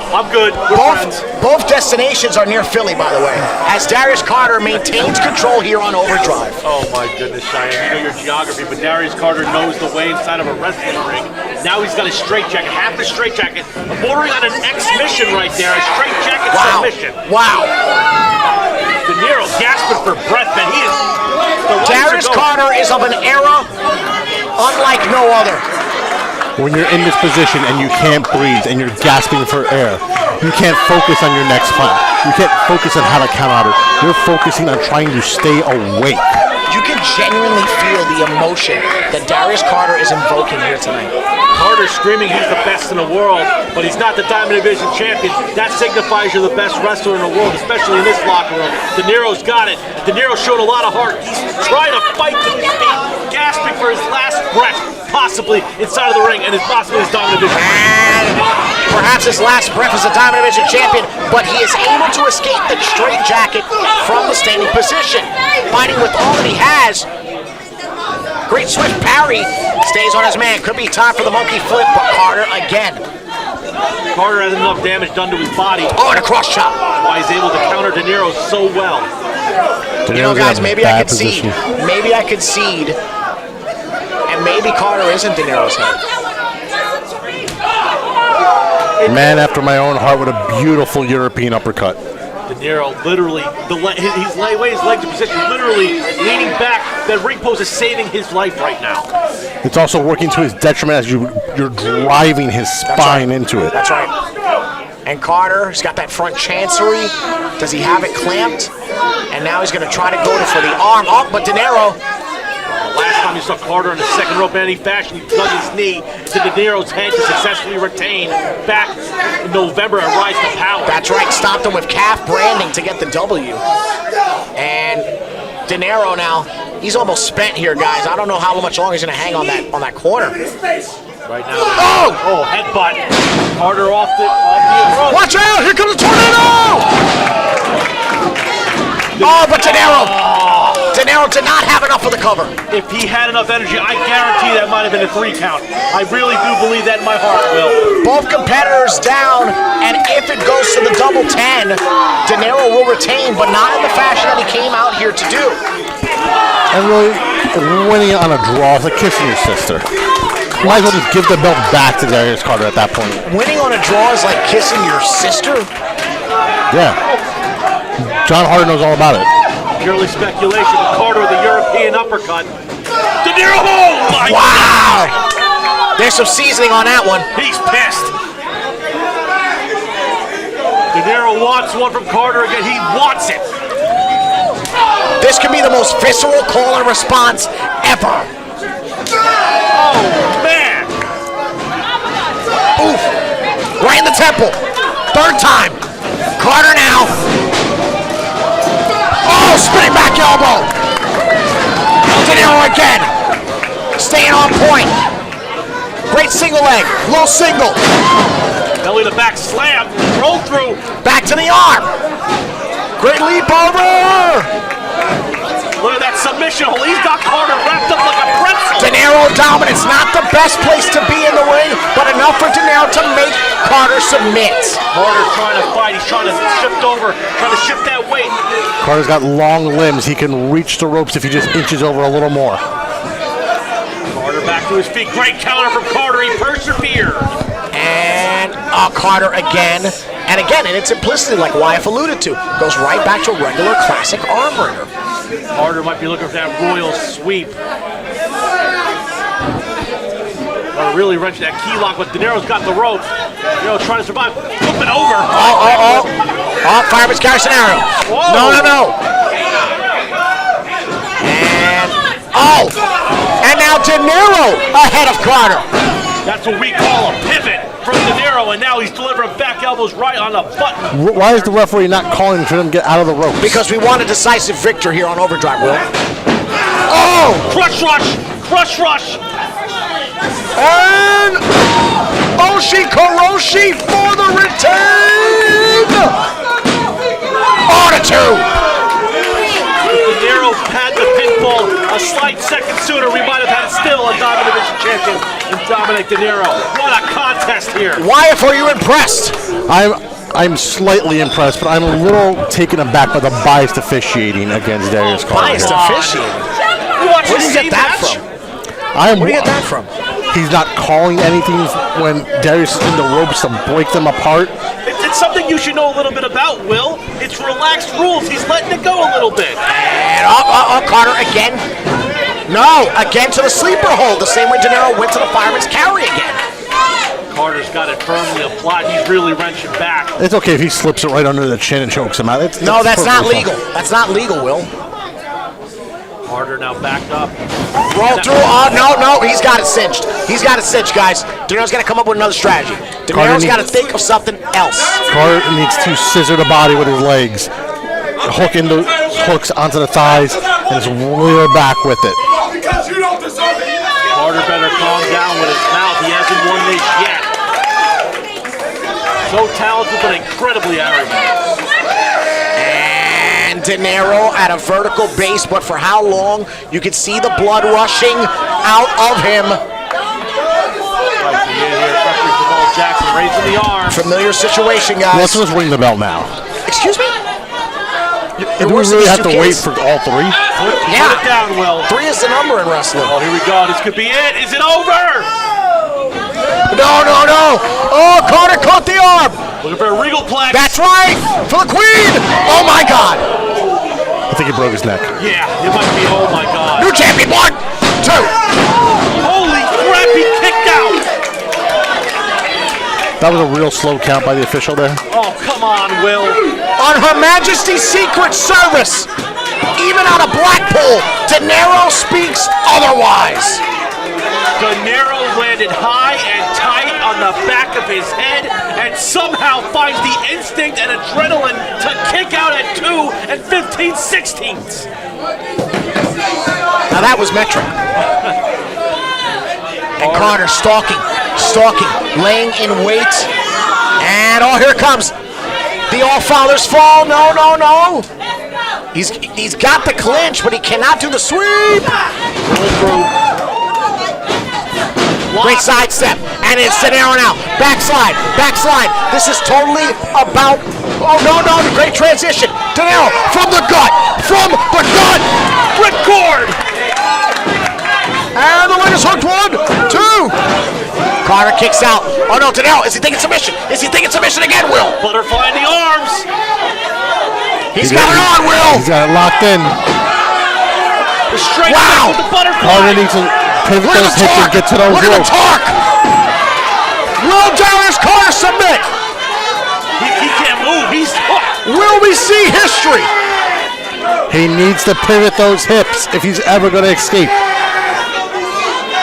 I'm good. We're friends. Both destinations are near Philly, by the way, as Darius Carter maintains control here on Overdrive. Oh my goodness, Cheyenne, you know your geography, but Darius Carter knows the way inside of a wrestling ring. Now he's got a straight jacket, half the straight jacket, bordering on an X-mission right there, a straight jacket submission. Wow. De Niro gasping for breath, man. He is. Darius Carter is of an era unlike no other. When you're in this position and you can't breathe and you're gasping for air, you can't focus on your next plan. You can't focus on how to count out it. You're focusing on trying to stay awake. You can genuinely feel the emotion that Darius Carter is invoking here tonight. Carter screaming he's the best in the world, but he's not the Diamond Division champion. That signifies you're the best wrestler in the world, especially in this locker room. De Niro's got it. De Niro showed a lot of heart. He's trying to fight to his feet, gasping for his last breath, possibly inside of the ring, and is possibly his Diamond Division. And perhaps his last breath as a Diamond Division champion, but he is able to escape the straight jacket from the standing position. Fighting with all that he has. Great swift parry, stays on his man. Could be time for the monkey flip, but Carter again. Carter has enough damage done to his body. Oh, and a cross chop. Why he's able to counter De Niro so well. You know, guys, maybe I could cede. Maybe I could cede. And maybe Carter isn't De Niro's head. Man after my own heart with a beautiful European uppercut. De Niro literally, he's way his legs in position, literally leaning back. That ring post is saving his life right now. It's also working to his detriment as you're driving his spine into it. That's right. And Carter's got that front chancery. Does he have it clamped? And now he's going to try to go for the arm. Oh, but De Niro. Last time you saw Carter in the second rope in any fashion, he dug his knee to De Niro's head to successfully retain back in November at Rise to Power. That's right, stopped him with calf branding to get the W. And De Niro now, he's almost spent here, guys. I don't know how much longer he's going to hang on that corner. Right now, oh, headbutt. Carter off the approach. Watch out, here comes the tornado! Oh, but De Niro did not have enough of the cover. If he had enough energy, I guarantee that might have been a 3 count. I really do believe that in my heart, Will. Both competitors down, and if it goes to the double 10, De Niro will retain, but not in the fashion that he came out here to do. And really, winning on a draw is like kissing your sister. You might as well just give the belt back to Darius Carter at that point. Winning on a draw is like kissing your sister? Yeah. John Harder knows all about it. Purely speculation, but Carter with a European uppercut. De Niro, oh my wow! God. There's some seasoning on that one. He's pissed. De Niro wants one from Carter again. He wants it. This could be the most visceral call and response ever. Oh, man. Oof. Right in the temple. Third time. Carter now. Oh, spinning back elbow. De Niro again. Staying on point. Great single leg. Low single. Belly to back slam. Roll through. Back to the arm. Great leap over. Look at that submission hold. He's got Carter wrapped up like a pretzel. De Niro dominance. Not the best place to be in the ring, but enough for De Niro to make Carter submit. Carter's trying to fight. He's trying to shift over, trying to shift that weight. Carter's got long limbs. He can reach the ropes if he just inches over a little more. Carter back to his feet. Great counter from Carter. He persevered. And Carter again. And again, in its simplicity, like Wyeth alluded to, goes right back to a regular classic arm wringer. Carter might be looking for that royal sweep. Carter really wrenching that key lock, but De Niro's got the ropes. De Niro trying to survive. Flipping over. Oh, fireman's carry scenario. Whoa. No. And now De Niro ahead of Carter. That's what we call a pivot from De Niro, and now he's delivering back elbows right on the button. Why is the referee not calling for them to get out of the ropes? Because we want a decisive victor here on Overdrive, Will. Oh! Crush rush! Crush rush! And Oshikoroshi for the retain! On a 2! If De Niro had the pinfall a slight second sooner, we might have had still a Dominant Division champion in Dominic De Niro. What a contest here! Wyatt, are you impressed? I'm slightly impressed, but I'm a little taken aback by the biased officiating against Darius Carter. Biased officiating. Where Where did you get that from? Where do you get that from? He's not calling anything when Darius is in the ropes to break them apart. It's something you should know a little bit about, Will. It's relaxed rules. He's letting it go a little bit. And Carter again. No, again to the sleeper hold. The same way De Niro went to the fireman's carry again. Carter's got it firmly applied. He's really wrenching back. It's okay if he slips it right under the chin and chokes him out. No, that's not legal. That's not legal, Will. Carter now backed up. Roll through. Oh, no, he's got it cinched. He's got it cinched, guys. De Niro's got to come up with another strategy. De Niro's got to think of something else. Carter needs to scissor the body with his legs, hooks onto the thighs, and just rear back with it. Carter better calm down with his mouth. He hasn't won this yet. So talented, but incredibly arrogant. And De Niro at a vertical base, but for how long? You can see the blood rushing out of him. Jackson raising the arm. Familiar situation, guys. Let's ring the bell now. Excuse me? Do we really have to wait for all 3? Put it down, Will. 3 is the number in wrestling. Oh, here we go. This could be it. Is it over? No. Oh, Carter caught the arm. Looking for a regal plex. That's right. For the Queen. Oh, my God. I think he broke his neck. Yeah, it might be. Oh, my God. New champion. 1, 2. Holy crap, he kicked out. That was a real slow count by the official there. Oh, come on, Will. On Her Majesty's Secret Service, even out of Blackpool, De Niro speaks otherwise. De Niro landed high and tight on the back of his head and somehow finds the instinct and adrenaline to kick out at 2 15/16. Now that was metric. And Carter stalking, laying in wait. And here it comes. The All-Father's fall. No. He's got the clinch, but he cannot do the sweep. Great sidestep, and it's De Niro now. Backslide. This is totally about. Oh no! The great transition. De Niro from the gut. Ripcord. And the winner's hooked. 1, 2. Carter kicks out. Oh no, De Niro. Is he thinking submission again, Will? Butterfly in the arms. He's got it on, Will. He's got it locked in. The straight Wow. with the butterfly. Carter needs to pivot those hips and get to those Look at the ropes. torque. Will Darius Carter submit? He can't move. He's hooked. Will we see history? He needs to pivot those hips if he's ever going to escape.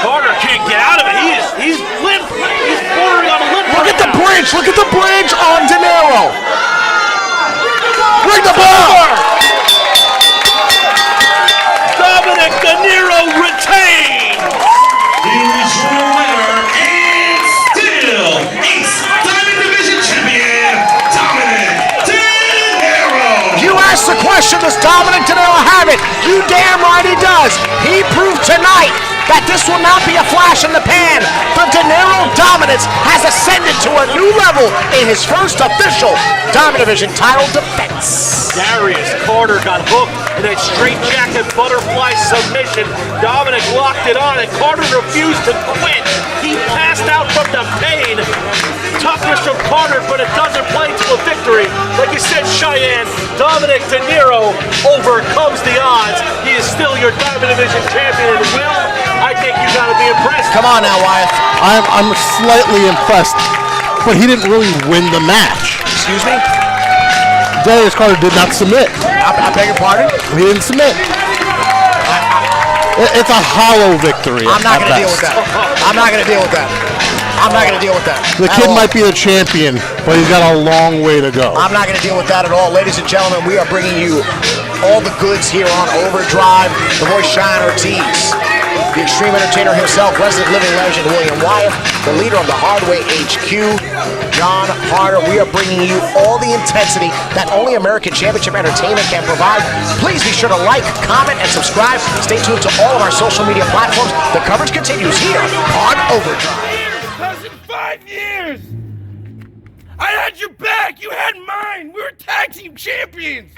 Carter can't get out of it. He's limp. He's bordering on a limp. Look at the bridge. Look at the bridge on De Niro. Ring the bell. Dominic De Niro retains. Here's your winner and still Ace Diamond Division Champion, Dominic De Niro. You asked the question, does Dominic De Niro have it? You damn right he does. He proved tonight that this will not be a flash in the pan. The De Niro dominance has ascended to a new level in his first official Diamond Division title defense. Darius Carter got hooked in a straight jacket butterfly submission. Dominic locked it on and Carter refused to quit. He passed out from the pain. Toughness from Carter, but it doesn't play to a victory. Like you said, Cheyenne, Dominic De Niro overcomes the odds. He is still your Diamond Division champion. And Will, I think you gotta be impressed. Come on now, Wyatt. I'm slightly impressed, but he didn't really win the match. Excuse me? Darius Carter did not submit. I beg your pardon? He didn't submit. It's a hollow victory. I'm not at going to deal best. with that. I'm not going to deal with that. I'm not going to deal with that. The kid might be the champion, but he's got a long way to go. I'm not going to deal with that at all. Ladies and gentlemen, we are bringing you all the goods here on Overdrive. The voice Sean Ortiz, the Extreme Entertainer himself, resident living legend William Wyatt, the leader of the Hardway HQ, John Harder. We are bringing you all the intensity that only American Championship Entertainment can provide. Please be sure to like, comment, and subscribe. Stay tuned to all of our social media platforms. The coverage continues here on Overdrive. Cousin, 5 years! I had your back, you had mine! We were tag team champions!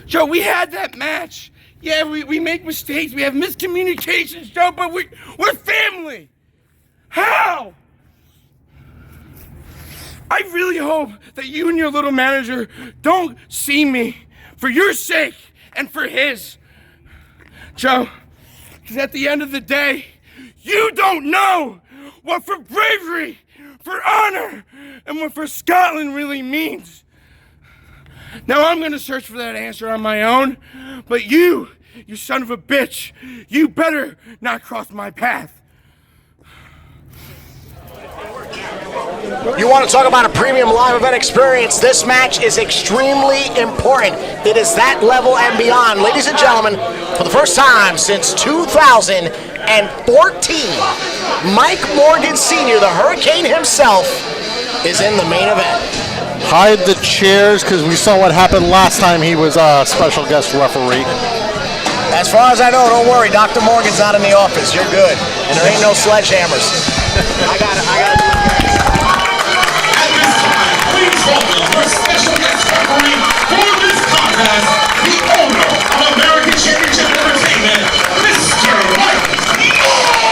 Joe, we had that match. Yeah, we make mistakes, we have miscommunications, Joe, but we're family! How? I really hope that you and your little manager don't see me for your sake and for his. Joe, because at the end of the day, you don't know what for bravery, for honor, and what for Scotland really means. Now I'm gonna search for that answer on my own, but you son of a bitch, you better not cross my path. You want to talk about a premium live event experience? This match is extremely important. It is that level and beyond. Ladies and gentlemen, for the first time since 2014, Mike Morgan Sr., the Hurricane himself, is in the main event. Hide the chairs because we saw what happened last time he was a special guest referee. As far as I know, don't worry, Dr. Morgan's not in the office. You're good. And there ain't no sledgehammers. I got it. Please welcome our special guest referee for this contest, the owner of American Championship Entertainment, Mr. Mike Morgan!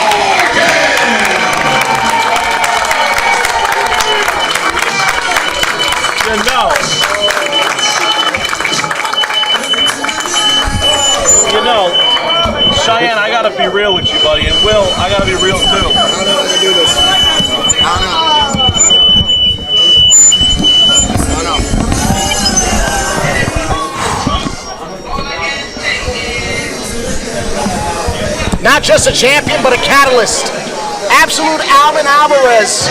You know, Cheyenne, I gotta be real with you, buddy, and Will, I gotta be real too. I don't know how to do this. I don't know. Not just a champion, but a catalyst. Absolute Alvin Alvarez,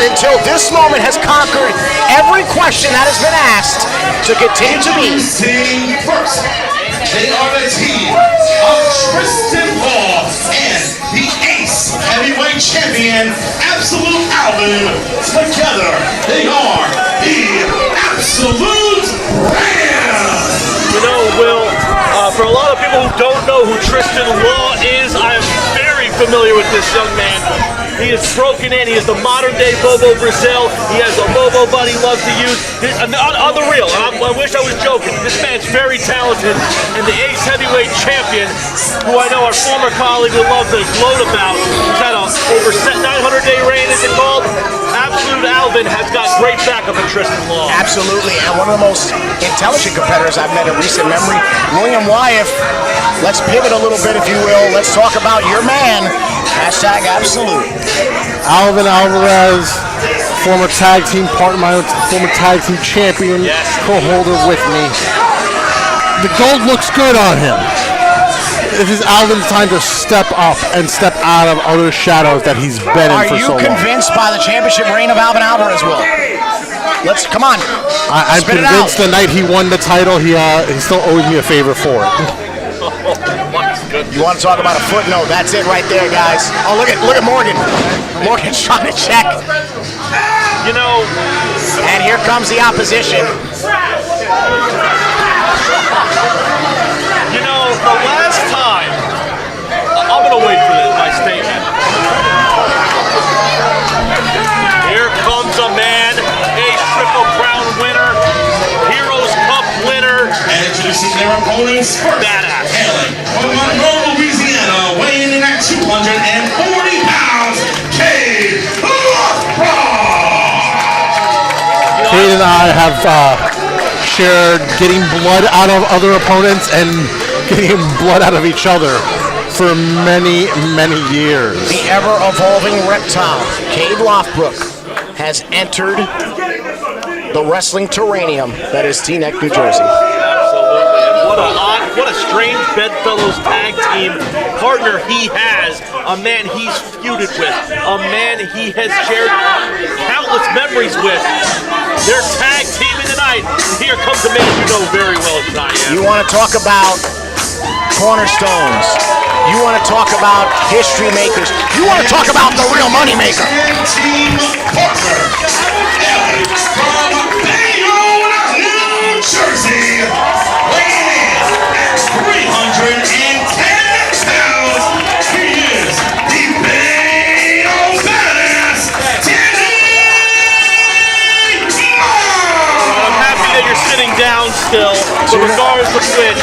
until this moment, has conquered every question that has been asked to continue to be. First, they are the team of Tristan Paul and the Ace Heavyweight Champion, Absolute Alvin. Together, they are the Absolute Brand. You know, Will, for a lot of people who don't know who Tristan Law is, I am very familiar with this young man. He is broken in. He is the modern-day Bobo Brazil. He has a Bobo butt he loves to use. On the real, I wish I was joking. This man's very talented, and the Ace Heavyweight Champion, who I know our former colleague would love to gloat about, who's had a over 900-day reign, is it called? Absolute Alvin has got great backup in Tristan Law. Absolutely, and one of the most intelligent competitors I've met in recent memory, William Wyatt. Let's pivot a little bit, if you will. Let's talk about your man, #Absolute. Alvin Alvarez, former tag team partner, my former tag team champion, co-holder with me. The gold looks good on him. This is Alvin's time to step up and step out of other shadows that he's been in for so long. Are you convinced by the championship reign of Alvin Alvarez, Will? Let's, come on. I'm convinced the night he won the title, he still owes me a favor for it. You want to talk about a footnote? That's it right there, guys. Oh, look at Morgan. Morgan's trying to check. You know, and here comes the opposition. You know, the last time, I'm gonna wait for this, my statement. Here comes a man, a Triple Crown winner, Heroes Cup winner, And introducing their opponents first. badass. Hailing from Monroe, Louisiana, weighing in at 240 pounds, Cade Cade and I have shared getting blood out of other opponents and getting blood out of each other for many, many years. The ever-evolving reptile, Cade Lothbrook, has entered the wrestling terranium that is Teaneck, New Jersey. What a strange bedfellows tag team partner he has. A man he's feuded with. A man he has shared countless memories with. They're tag teaming tonight. tonight. Here comes the man you know very well, Cheyenne. You want to talk about cornerstones. You want to talk about history makers. You want to talk about the real money maker. Team partner, Alex from Bayonne, New Jersey, weighing in at 310 pounds. He is the Bayonne Badass, Danny Moff. I'm happy that you're sitting down still, but regardless of which,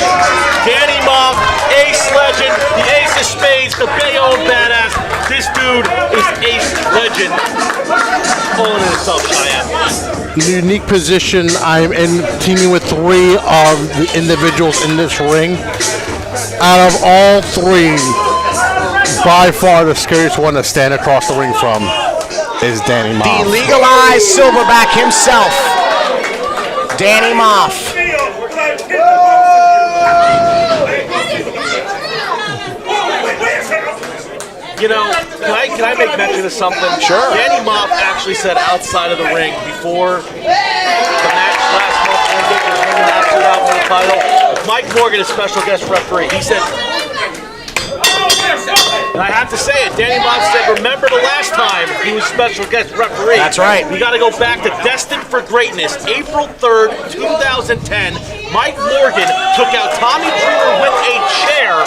Danny Moff, Ace Legend, the Ace of Spades, the Bayonne Badass. This dude is Ace Legend. Pulling in himself, Cheyenne. Unique position. I'm in teaming with 3 of the individuals in this ring. Out of all 3, by far the scariest one to stand across the ring from is Danny Moff. The legalized silverback himself, Danny Moff. You know, can I make mention of something? Sure. Danny Moff actually said outside of the ring before the match last month ended, the ring announced out for the title. Mike Morgan, a special guest referee, he said, and I have to say it, Danny Moff said, remember the last time he was special guest referee. That's right. We got to go back to Destined for Greatness, April 3rd, 2010. Mike Morgan took out Tommy Dreamer with a chair,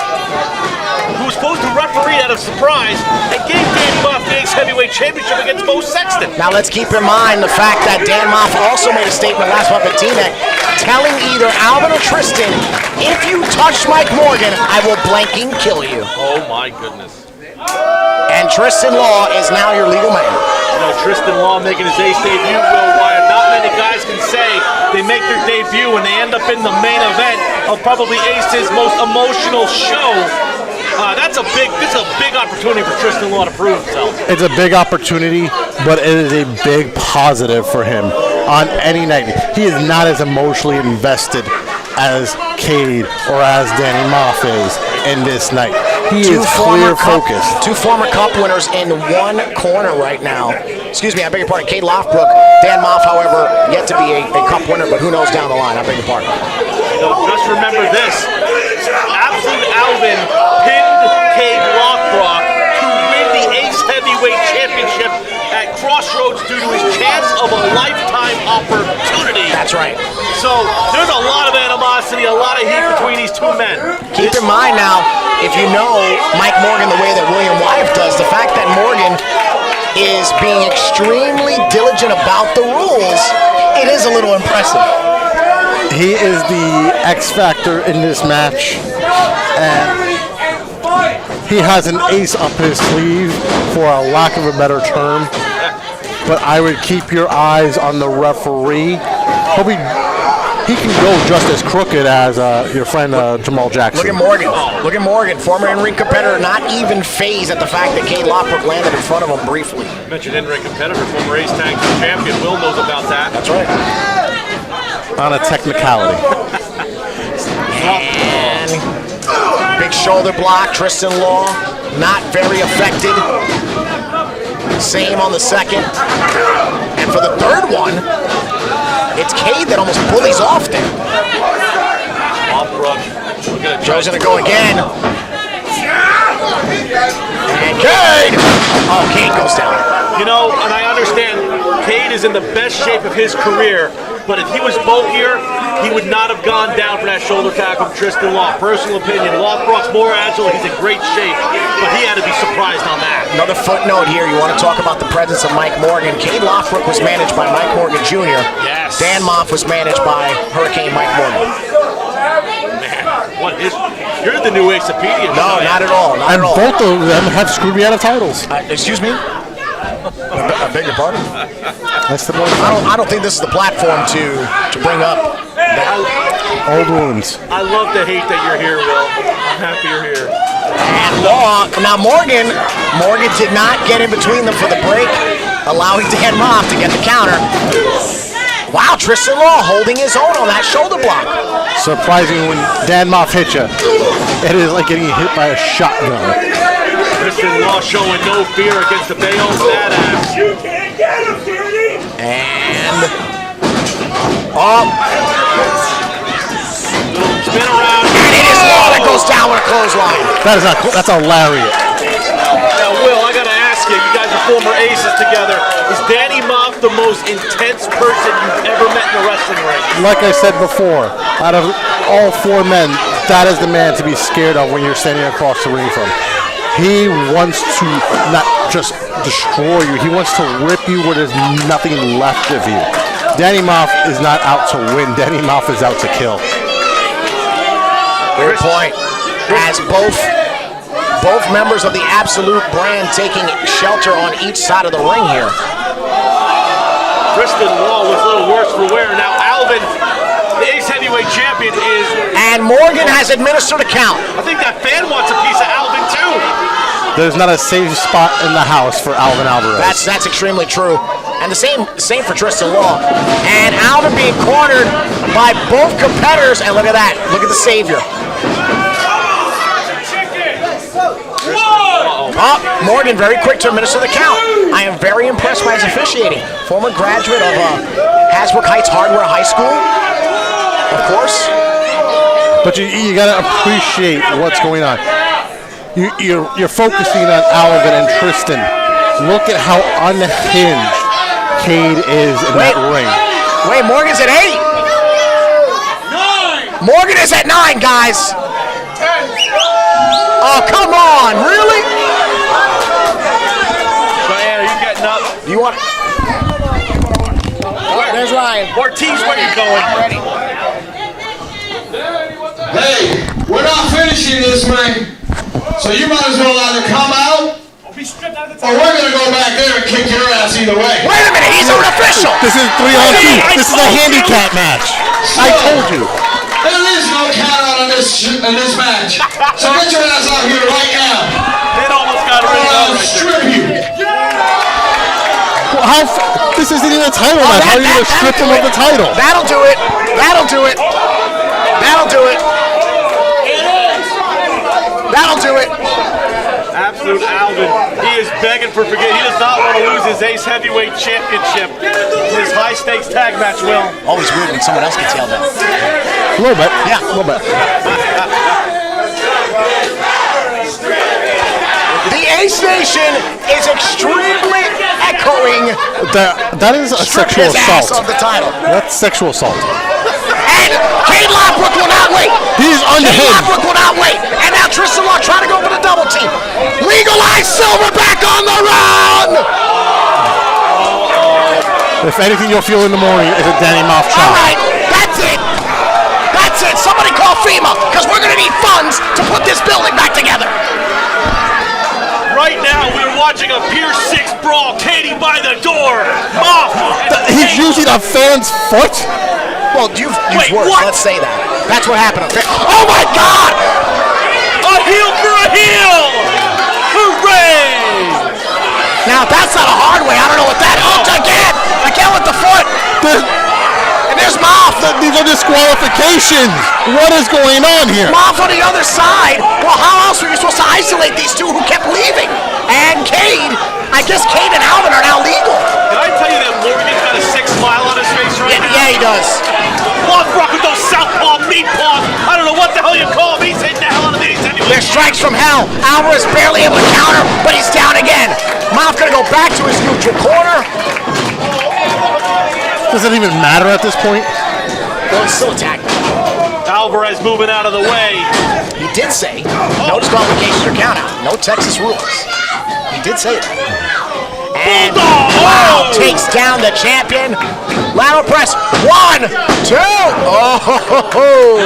who was supposed to referee out of surprise, and gave Danny Moff the Ace Heavyweight Championship against Bo Sexton. Now let's keep in mind the fact that Dan Moff also made a statement last month at T-Neck telling either Alvin or Tristan, if you touch Mike Morgan, I will blanking kill you. Oh my goodness. And Tristan Law is now your legal man. You know, Tristan Law making his Ace debut, Will Wyatt. Not many guys can say they make their debut and they end up in the main event of probably Ace's most emotional show. That's a big opportunity for Tristan Law to prove himself. It's a big opportunity, but it is a big positive for him on any night. He is not as emotionally invested as Cade or as Danny Moff is in this night. He is clear focused. 2 former cup winners in one corner right now. Excuse me, I beg your pardon, Cade Loftbrook. Dan Moff, however, yet to be a cup winner, but who knows down the line. I beg your pardon. You know, just remember this. Absolute Alvin pinned Cade Loftbrook to win the Ace Heavyweight Championship at Crossroads due to his chance of a lifetime opportunity. That's right. So there's a lot of animosity, a lot of heat between these 2 men. Keep in mind now, if you know Mike Morgan the way that William Wyatt does, the fact that Morgan is being extremely diligent about the rules, it is a little impressive. He is the X factor in this match, and he has an ace up his sleeve, for a lack of a better term. But I would keep your eyes on the referee. He can go just as crooked as your friend Jamal Jackson. Look at Morgan. Look at Morgan, former in-ring competitor, not even phased at the fact that Cade Loftbrook landed in front of him briefly. You mentioned in-ring competitor, former Ace Tag Team champion. Will knows about that. That's right. On a technicality. And big shoulder block, Tristan Law, not very affected. Same on the second. And for the third one, it's Cade that almost bullies off there. Joe's gonna go again. And Cade! Oh, Cade goes down. You know, and I understand Cade is in the best shape of his career, but if he was bulkier, he would not have gone down for that shoulder tackle from Tristan Law. Personal opinion, Lothbrok's more agile, he's in great shape, but he had to be surprised on that. Another footnote here, you want to talk about the presence of Mike Morgan. Cade Lothbrok was managed by Mike Morgan Jr. Yes. Dan Moff was managed by Hurricane Mike Morgan. Man, what is... You're the new Acepedia. No, not at all. Not And at all. both of them have screwed me out of titles. Excuse me? I beg your pardon? That's the point. I don't think this is the platform to bring up that. Old wounds. I love the hate that you're here, Will. I'm happy you're here. And Law. Now Morgan did not get in between them for the break, allowing Dan Moff to get the counter. Wow, Tristan Law holding his own on that shoulder block. Surprising when Dan Moff hits you. It is like getting hit by a shotgun. Tristan Law showing no fear against the Bayonne Badass. And Oh. Spin around. And it is Law that goes down with a clothesline. That's a lariat. Now, Will, I gotta ask you, you guys are former aces together. Is Danny Moff the most intense person you've ever met in the wrestling ring? Like I said before, out of all four men, that is the man to be scared of when you're standing across the ring from. He wants to not just destroy you, he wants to rip you where there's nothing left of you. Danny Moff is not out to win, Danny Moff is out to kill. Great point. As both members of the Absolute brand taking shelter on each side of the ring here. Tristan Law was a little worse for wear. Now Alvin, the Ace Heavyweight Champion, is... And Morgan has administered a count. I think that fan wants a piece of Alvin too. There's not a safe spot in the house for Alvin Alvarez. That's extremely true. And the same for Tristan Law. And Alvin being cornered by both competitors. And look at that. Look at the savior. Oh, Morgan very quick to administer the count. I am very impressed by his officiating. Former graduate of Hasbrook Heights Hardware High School, of course. But you gotta appreciate what's going on. You're focusing on Alvin and Tristan. Look at how unhinged Cade is in that ring. Wait, Morgan's at 8. 9. Morgan is at 9, guys. 10. Oh, come on, really? Diane, are you getting up? You want? There's Ryan. Ortiz, where are you going? Ready. Hey, we're not finishing this, man. So you might as well either come out, or we're gonna go back there and kick your ass either way. Wait a minute, he's an official. This is 3-on-2. This is a handicap match. I told you. There is no count out in this match. So get your ass out here right now. It almost got Or rid I'll of strip you. Well, this isn't even a title match. How are you going to strip him of the title? That'll do it. That'll do it. That'll do it. That'll do it. Absolute Alvin. He is begging for forgiveness. He does not want to lose his Ace Heavyweight Championship in this high-stakes tag match, Will. Always weird when someone else gets yelled at. A little bit. Yeah. A little bit. The Ace Nation is extremely echoing. That is a Strip sexual his ass assault. of the title. That's sexual assault. And Cade Lockbrook will not wait. He's Cade unhinged. Lockbrook will not wait. And now Tristan Law trying to go for the double team. Legalize Silverback on the run. If anything you'll feel in the morning is a Danny Moff All chop. right, that's it. That's it. Somebody call FEMA because we're going to need funds to put this building back together. Right now, we're watching a Pier 6 brawl. Katie by the door. Moff. He's using a fan's foot? Well, you've Wait, worse. what? Let's say that. That's what happened. Oh my God! A heel for a heel. Hooray! Now that's not a hard way. I don't know what that. Oh, again with the foot. And there's Moff. These are disqualifications. What is going on here? Moff on the other side. Well, how else were you supposed to isolate these two who kept leaving? And Cade, I guess Cade and Alvin are now legal. Did I tell you that Morgan's got a sick smile on his face right now? Yeah, he does. Lockbrook with those southpaw meat paws. I don't know what the hell you call him. He's hitting the hell out of these anyway. There's strikes from hell. Alvarez barely able to counter, but he's down again. Moff gonna go back to his neutral corner. Does it even matter at this point? Well, he's still attacking. Alvarez moving out of the way. He did say no disqualifications or count out. No Texas rules. He did say that. And wow, takes down the champion. Lateral press. 1, 2. Oh.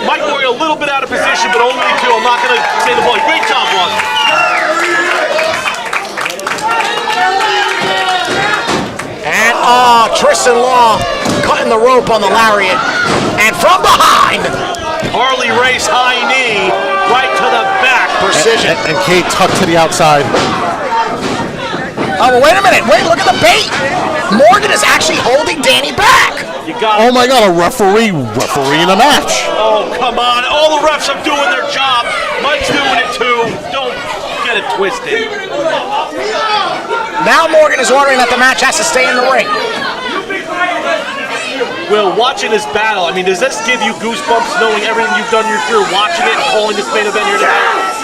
Mike Moore a little bit out of position, but only 2. I'm not going to say the ball. Great job, boss. And Tristan Law cutting the rope on the lariat. And from behind, Harley Race high knee right to the back. precision. And Cade tucked to the outside. Oh, well, wait a minute. Wait, look at the bait. Morgan is actually holding Danny back. You got Oh my God, a referee refereeing a match. Oh, come on. All the refs are doing their job. Mike's doing it too. Don't get it twisted. Now Morgan is ordering that the match has to stay in the ring. Will, watching this battle, I mean, does this give you goosebumps knowing everything you've done in your career, watching it, and calling this main event here tonight?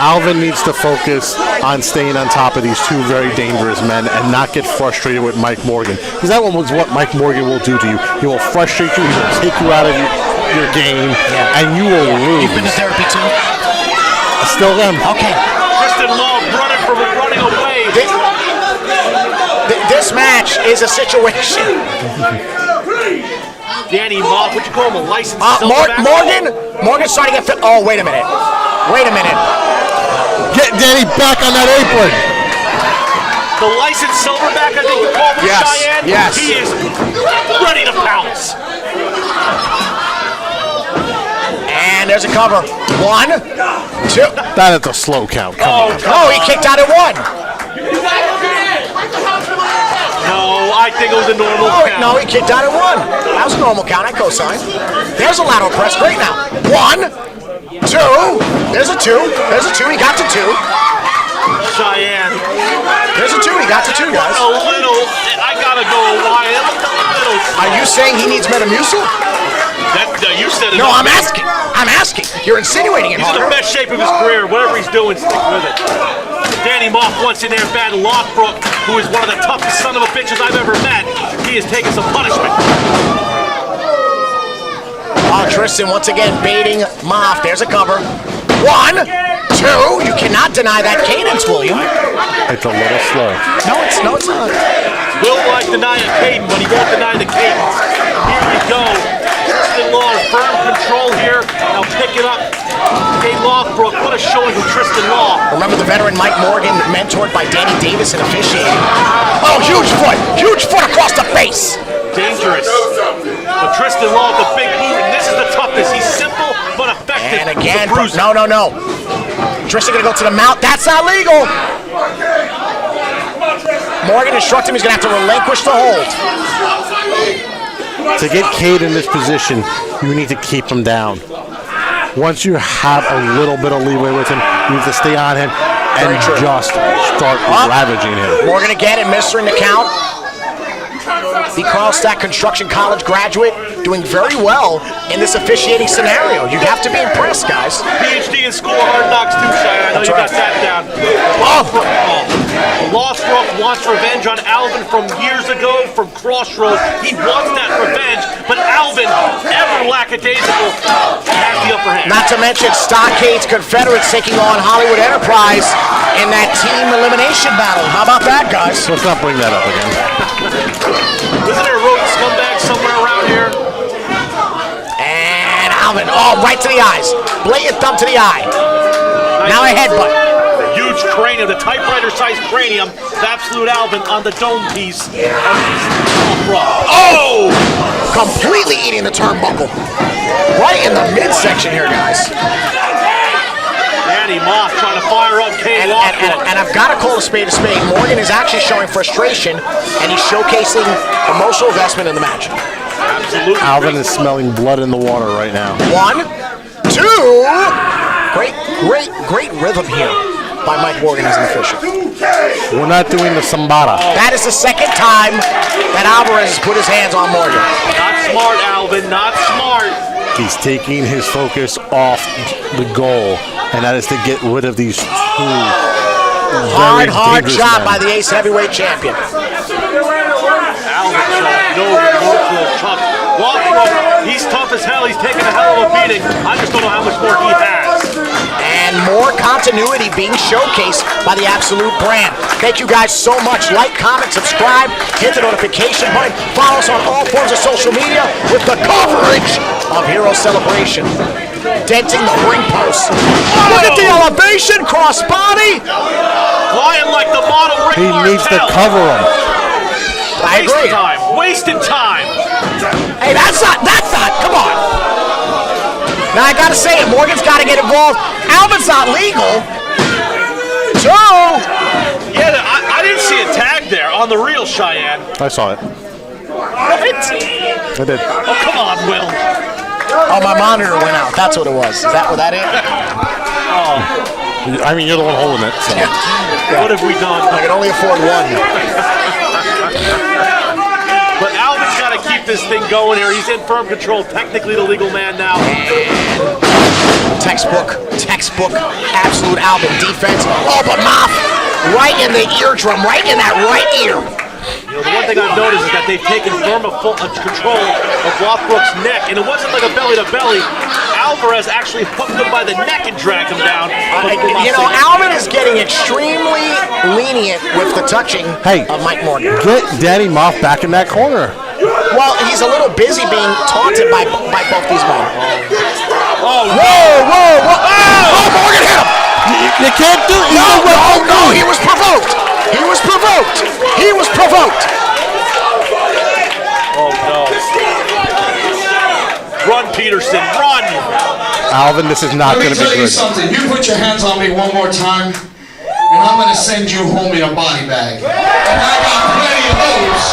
Alvin needs to focus on staying on top of these two very dangerous men and not get frustrated with Mike Morgan. Because that one was what Mike Morgan will do to you. He will frustrate you, he will take you out of your game, and you will lose. You've been to therapy too? Still am. Okay. Tristan Law running away. This match is a situation. Danny Moff, what you call him, a licensed silverback? Morgan's trying to get fit. Oh, wait a minute. Get Danny back on that apron. The licensed silverback, I think you call him, Cheyenne? Yes. He is ready to pounce. And there's a cover. 1, 2. That is a slow count. Come on. Oh, he kicked out at 1. No, I think it was a normal count. No, he kicked out at 1. That was a normal count. I co-sign. There's a lateral press. Great now. 1, 2. There's a 2. He got to 2. Cheyenne. There's a 2. He got to 2, guys. I gotta go wide. It looked a little slow. Are you saying he needs Metamucil? You said it. No, I'm asking. You're insinuating it, He's in the Hunter. best shape of his career. Whatever he's doing, stick with it. Danny Moff once in there battled Lothbrok, who is one of the toughest son of a bitches I've ever met. He has taken some punishment. Oh, Tristan once again baiting Moff. There's a cover. 1, 2. You cannot deny that cadence, William. It's a little slow. No, it's not. Will like deny a cadence, but he won't deny the cadence. Here we go. Tristan Law in firm control here. Now pick it up. Kate Lothbrok, what a showing from Tristan Law. Remember the veteran Mike Morgan, mentored by Danny Davis in officiating. Oh, huge foot across the face. Dangerous. But Tristan Law with the big boot, and this is the toughness. He's simple but effective. And again, no. Tristan gonna go to the mount. That's not legal. Morgan instructed him he's gonna have to relinquish the hold. To get Cade in this position, you need to keep him down. Once you have a little bit of leeway with him, you need to stay on him and just start ravaging him. Morgan again administering the count. The Carlstadt Construction College graduate doing very well in this officiating scenario. You have to be impressed, guys. PhD in School of Hard Knocks too, Cheyenne. I know you got that down. Lothbrok wants revenge on Alvin from years ago from Crossroads. He wants that revenge, but Alvin, ever lackadaisical, has the upper hand. Not to mention Stockade's Confederates taking on Hollywood Enterprise in that team elimination battle. How about that, guys? Let's not bring that up again. Isn't there a rodent scumbag somewhere around here? And Alvin, right to the eyes. Blatant thumb to the eye. Now a headbutt. Huge cranium, the typewriter-sized cranium of Absolute Alvin on the dome piece. Oh! Completely eating the turnbuckle. Right in the midsection here, guys. Danny Moff trying to fire up Kane Lothbrok. And I've got to call a spade a spade. Morgan is actually showing frustration, and he's showcasing emotional investment in the match. Absolutely. Alvin is smelling blood in the water right now. 1, 2. Great rhythm here by Mike Morgan as an official. We're not doing the Sambata. That is the second time that Alvarez has put his hands on Morgan. Not smart, Alvin. Not smart. He's taking his focus off the goal, and that is to get rid of these two Hard job men. by the Ace Heavyweight Champion. Alvin no remorse for tough. Lothbrok, he's tough as hell. He's taking a hell of a beating. I just don't know how much more he has. And more continuity being showcased by the Absolute brand. Thank you guys so much. Like, comment, subscribe, hit the notification button. Follow us on all forms of social media with the coverage of Hero Celebration. Denting the ring post. Look at the elevation, crossbody. Flying like the model Rick He needs to cover him. I agree. Wasting time. Hey, that's not, come on. Now I gotta say it, Morgan's gotta get involved. Alvin's not legal. 2. Yeah, I didn't see a tag there on the real Cheyenne. I saw it. What? I did. Oh, come on, Will. Oh, my monitor went out. That's what it was. Is that what that is? I mean, you're the one holding it. So. What have we done? I can only afford one. But Alvin's got to keep this thing going here. He's in firm control, technically the legal man now. Textbook, absolute Alvin defense. Oh, but Moff, right in the eardrum, right in that right ear. You know, the one thing I've noticed is that they've taken firm control of Lothbrok's neck, and it wasn't like a belly-to-belly. Alvarez actually hooked him by the neck and dragged him down. You know, Alvin is getting extremely lenient with the touching of Mike Morgan. Get Danny Moff back in that corner. Well, he's a little busy being taunted by both these men. Oh, whoa! Oh, Morgan hit him! You can't do it. No, he was provoked. Oh, no. Run, Peterson, run! Alvin, this is not going to be Let me tell you good. something. You put your hands on me one more time, and I'm going to send you home in a body bag. And I got plenty of those.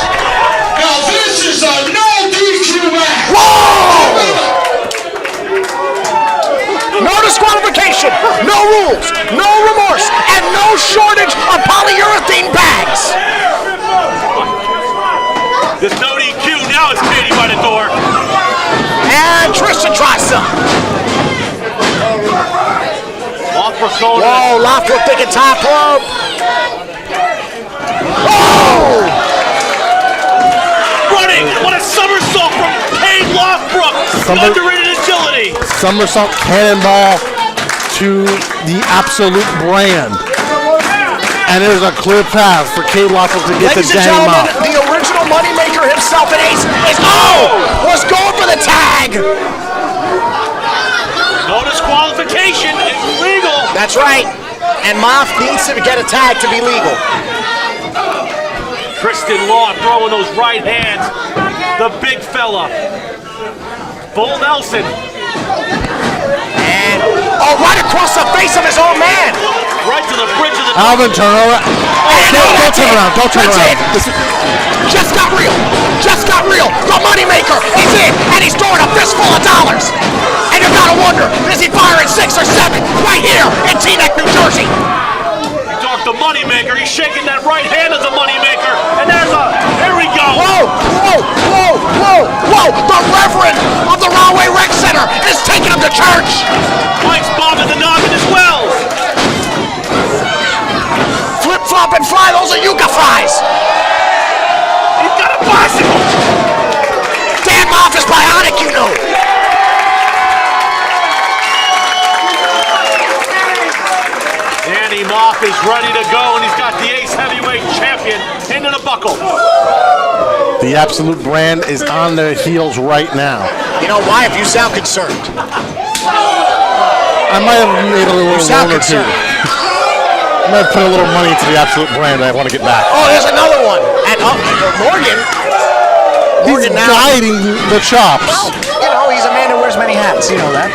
Now, this is a no DQ match. Whoa! No disqualification, no rules, no remorse, and no shortage of polyurethane bags. There's no DQ, now it's Katie by the door. And Tristan tries some. Lothbrok going. Whoa, Lothbrok thinking top rope. Oh! Running! What a somersault from Kane Lothbrok! Underrated agility! Somersault cannonball to the Absolute brand. And there's a clear path for Kane Lothbrok to get Ladies to and Danny gentlemen, Moff. the original moneymaker himself and Ace was going for the tag. No disqualification, it's legal! That's right. And Moff needs to get a tag to be legal. Tristan Law throwing those right hands. The big fella. Bull Nelson. And, right across the face of his own man. Right to the bridge of the... Alvin, turn around. Don't turn around. Don't turn around. Just got real. The moneymaker is in, and he's throwing a fistful of dollars. And you gotta wonder, is he firing 6 or 7 right here in Teaneck, New Jersey? You talk the moneymaker, he's shaking that right hand of the moneymaker. And there's a... Here we go. Whoa! The Reverend of the Rahway Rec Center is taking him to church. Mike's bombing the noggin as well. Flip-flop and fly, those are yucca fries. He's got a bicycle. Dan Moff is bionic, you know. Danny Moff is ready to go, and he's got the Ace Heavyweight Champion into the buckle. The Absolute brand is on their heels right now. You know why? If you sound concerned. I might have made a little loan or two. I might have put a little money into the Absolute brand I want to get back. Oh, there's another one. And Morgan He's now, guiding the chops. well, you know, he's a man who wears many hats. You know that.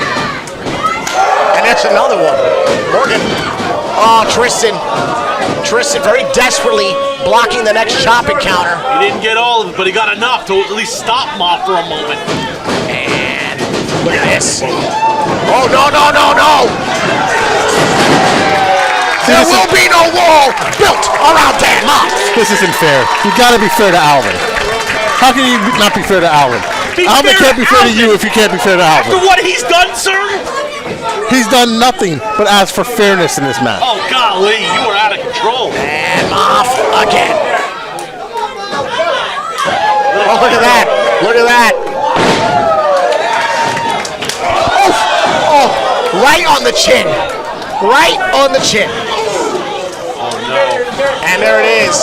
And that's another one. Morgan. Oh, Tristan very desperately blocking the next chop encounter. He didn't get all of it, but he got enough to at least stop Moff for a moment. And look at this. Oh, no. There will be no wall built around Dan Moff. This isn't fair. You got to be fair to Alvin. How can you not be fair to Alvin? Alvin can't be fair to you if you can't be fair to Alvin. After what he's done, sir? He's done nothing but ask for fairness in this match. Oh, golly, you are out of control. And Moff again. Oh, look at that. Oh, right on the chin. Oh, no. And there it is.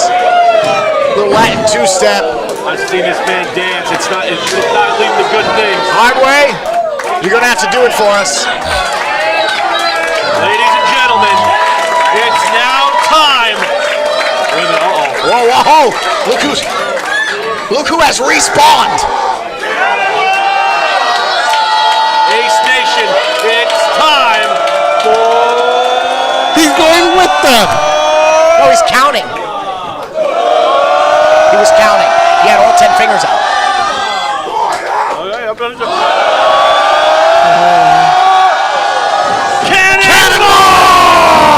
Little Latin two-step. I've seen this man dance. It's not leading to good things. Hard way. You're going to have to do it for us. Ladies and gentlemen, it's now time. Wait a minute, Whoa. Look who has respawned. Ace Nation, it's time for... He's going with them. No, he's counting. He was counting. He had all 10 fingers out. Okay, I'm gonna do... Cannonball!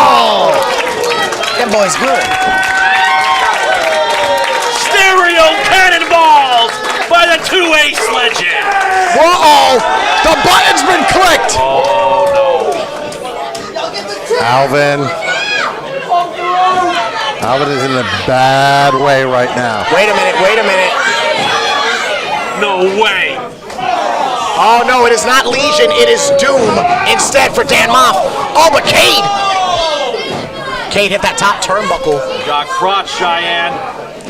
was good. Stereo cannonballs by the 2-Ace legend. Uh-oh! The button's been clicked! Alvin is in a bad way right now. Wait a minute. No way. Oh no, it is not Legion, it is Doom instead for Dan Moff. Oh, but Cade hit that top turnbuckle. Got crotch, Cheyenne.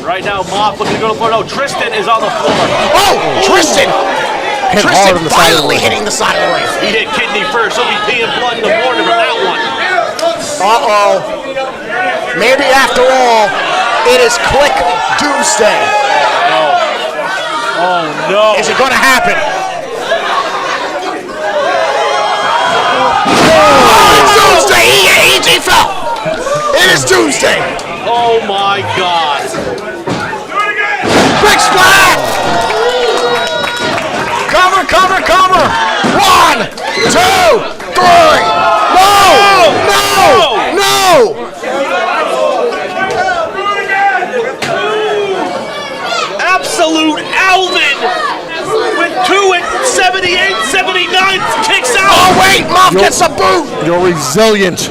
Right now, Moff looking to go to the floor. No, Tristan is on the floor. Oh, Tristan Hit hard on the side of the violently ring. hitting the side of the ring. He hit kidney first. He'll be peeing blood in the morning from that one. Uh-oh. Maybe after all, it is Click Doomsday. Oh no. Is it going to happen? Oh, it's Doomsday! He fell! It is Doomsday! Oh my God. Big splat! Cover! 1, 2, 3! No! Absolute Alvin with 2 at 78, 79 kicks out. Oh wait, Moff gets a boot! Your resilient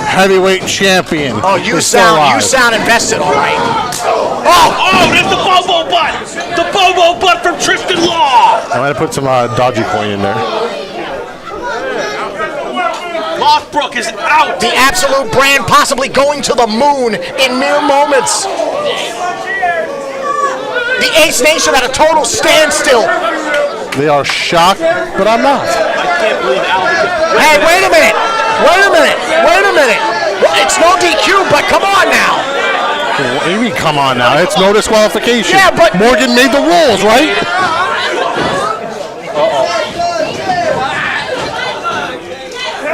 heavyweight champion. Oh, you is still alive. sound invested, all right. Oh, there's the Bobo butt. The Bobo butt from Tristan Law. I'm gonna put some dodgy coin in there. Lothbrok is out. The Absolute brand possibly going to the moon in mere moments. The Ace Nation at a total standstill. They are shocked, but I'm not. I can't believe Alvin. Hey, wait a minute. Well, it's no DQ, but come on now. What do you mean, come on now? It's no disqualification. Yeah, but Morgan made the rules, right?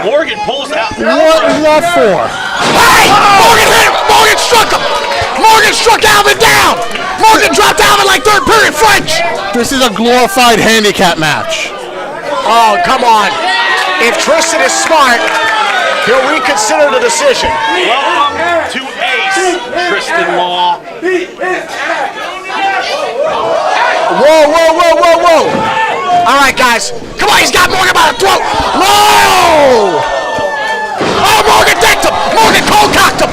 Morgan pulls out. What is that for? Hey! Morgan hit him! Morgan struck him! Morgan struck Alvin down! Morgan dropped Alvin like third period French! This is a glorified handicap match. Oh, come on. If Tristan is smart, he'll reconsider the decision. Welcome to Ace, Tristan Law. Whoa. All right, guys. Come on, he's got Morgan by the throat. No! Oh, Morgan decked him. Morgan cold-cocked him.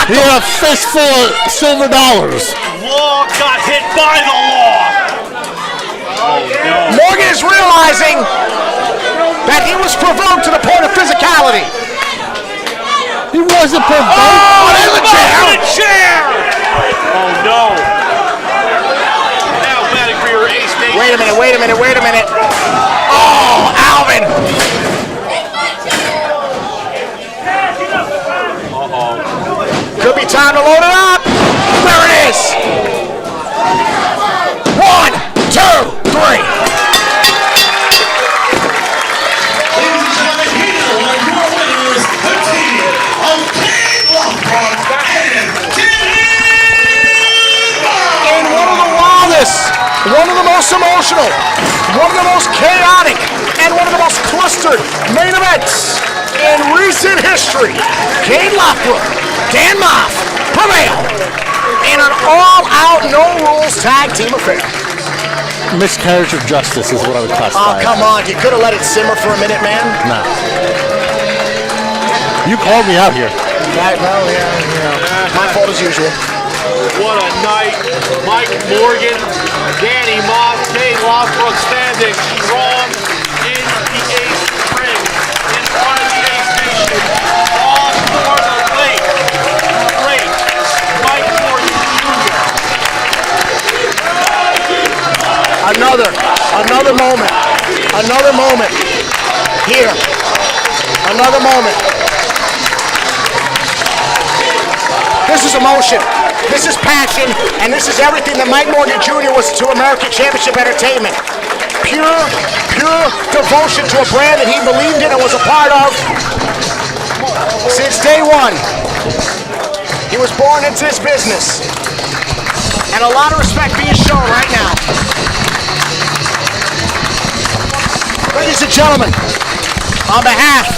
He had a fistful of silver dollars. Law got hit by the Law. Oh, no. Morgan is realizing that he was provoked to the point of physicality. He wasn't provoked. Oh, there's a chair. Oh, no. Now batting for your Ace Nation. Wait a minute. Oh, Alvin. Could be time to load it up. There it is. 1, 2, 3. Ladies and gentlemen, here are your winners, the team of King Lothbrok and In one of the wildest, one of the most emotional, one of the most chaotic, and one of the most clustered main events in recent history, Cade Lothbrok, Dan Moff prevail in an all-out, no-rules tag team affair. Miscarriage of justice is what I would Oh, classify. come on. You could have let it simmer for a minute, man. Nah. You called me out here. Right, well, yeah. My fault as usual. What a night. Mike Morgan, Danny Moss, Cade Lothbrok standing strong in the Ace ring in front of the Ace Nation. All for the late, great Mike Morgan Jr. Another moment. Here. Another moment. This is emotion. This is passion, and this is everything that Mike Morgan Jr. was to American Championship Entertainment. Pure devotion to a brand that he believed in and was a part of since day one. He was born into this business, and a lot of respect being shown right now. Ladies and gentlemen, on behalf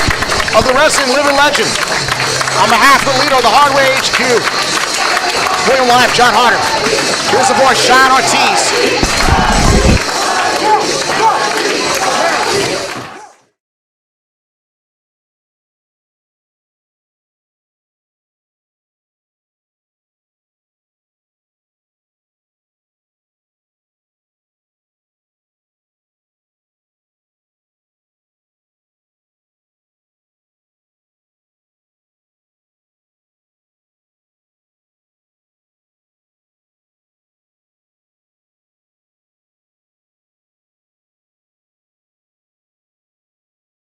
of the wrestling living legend. On behalf of the leader of the Hardware HQ, William Life, John Harder. Here's the boy, Sean Ortiz.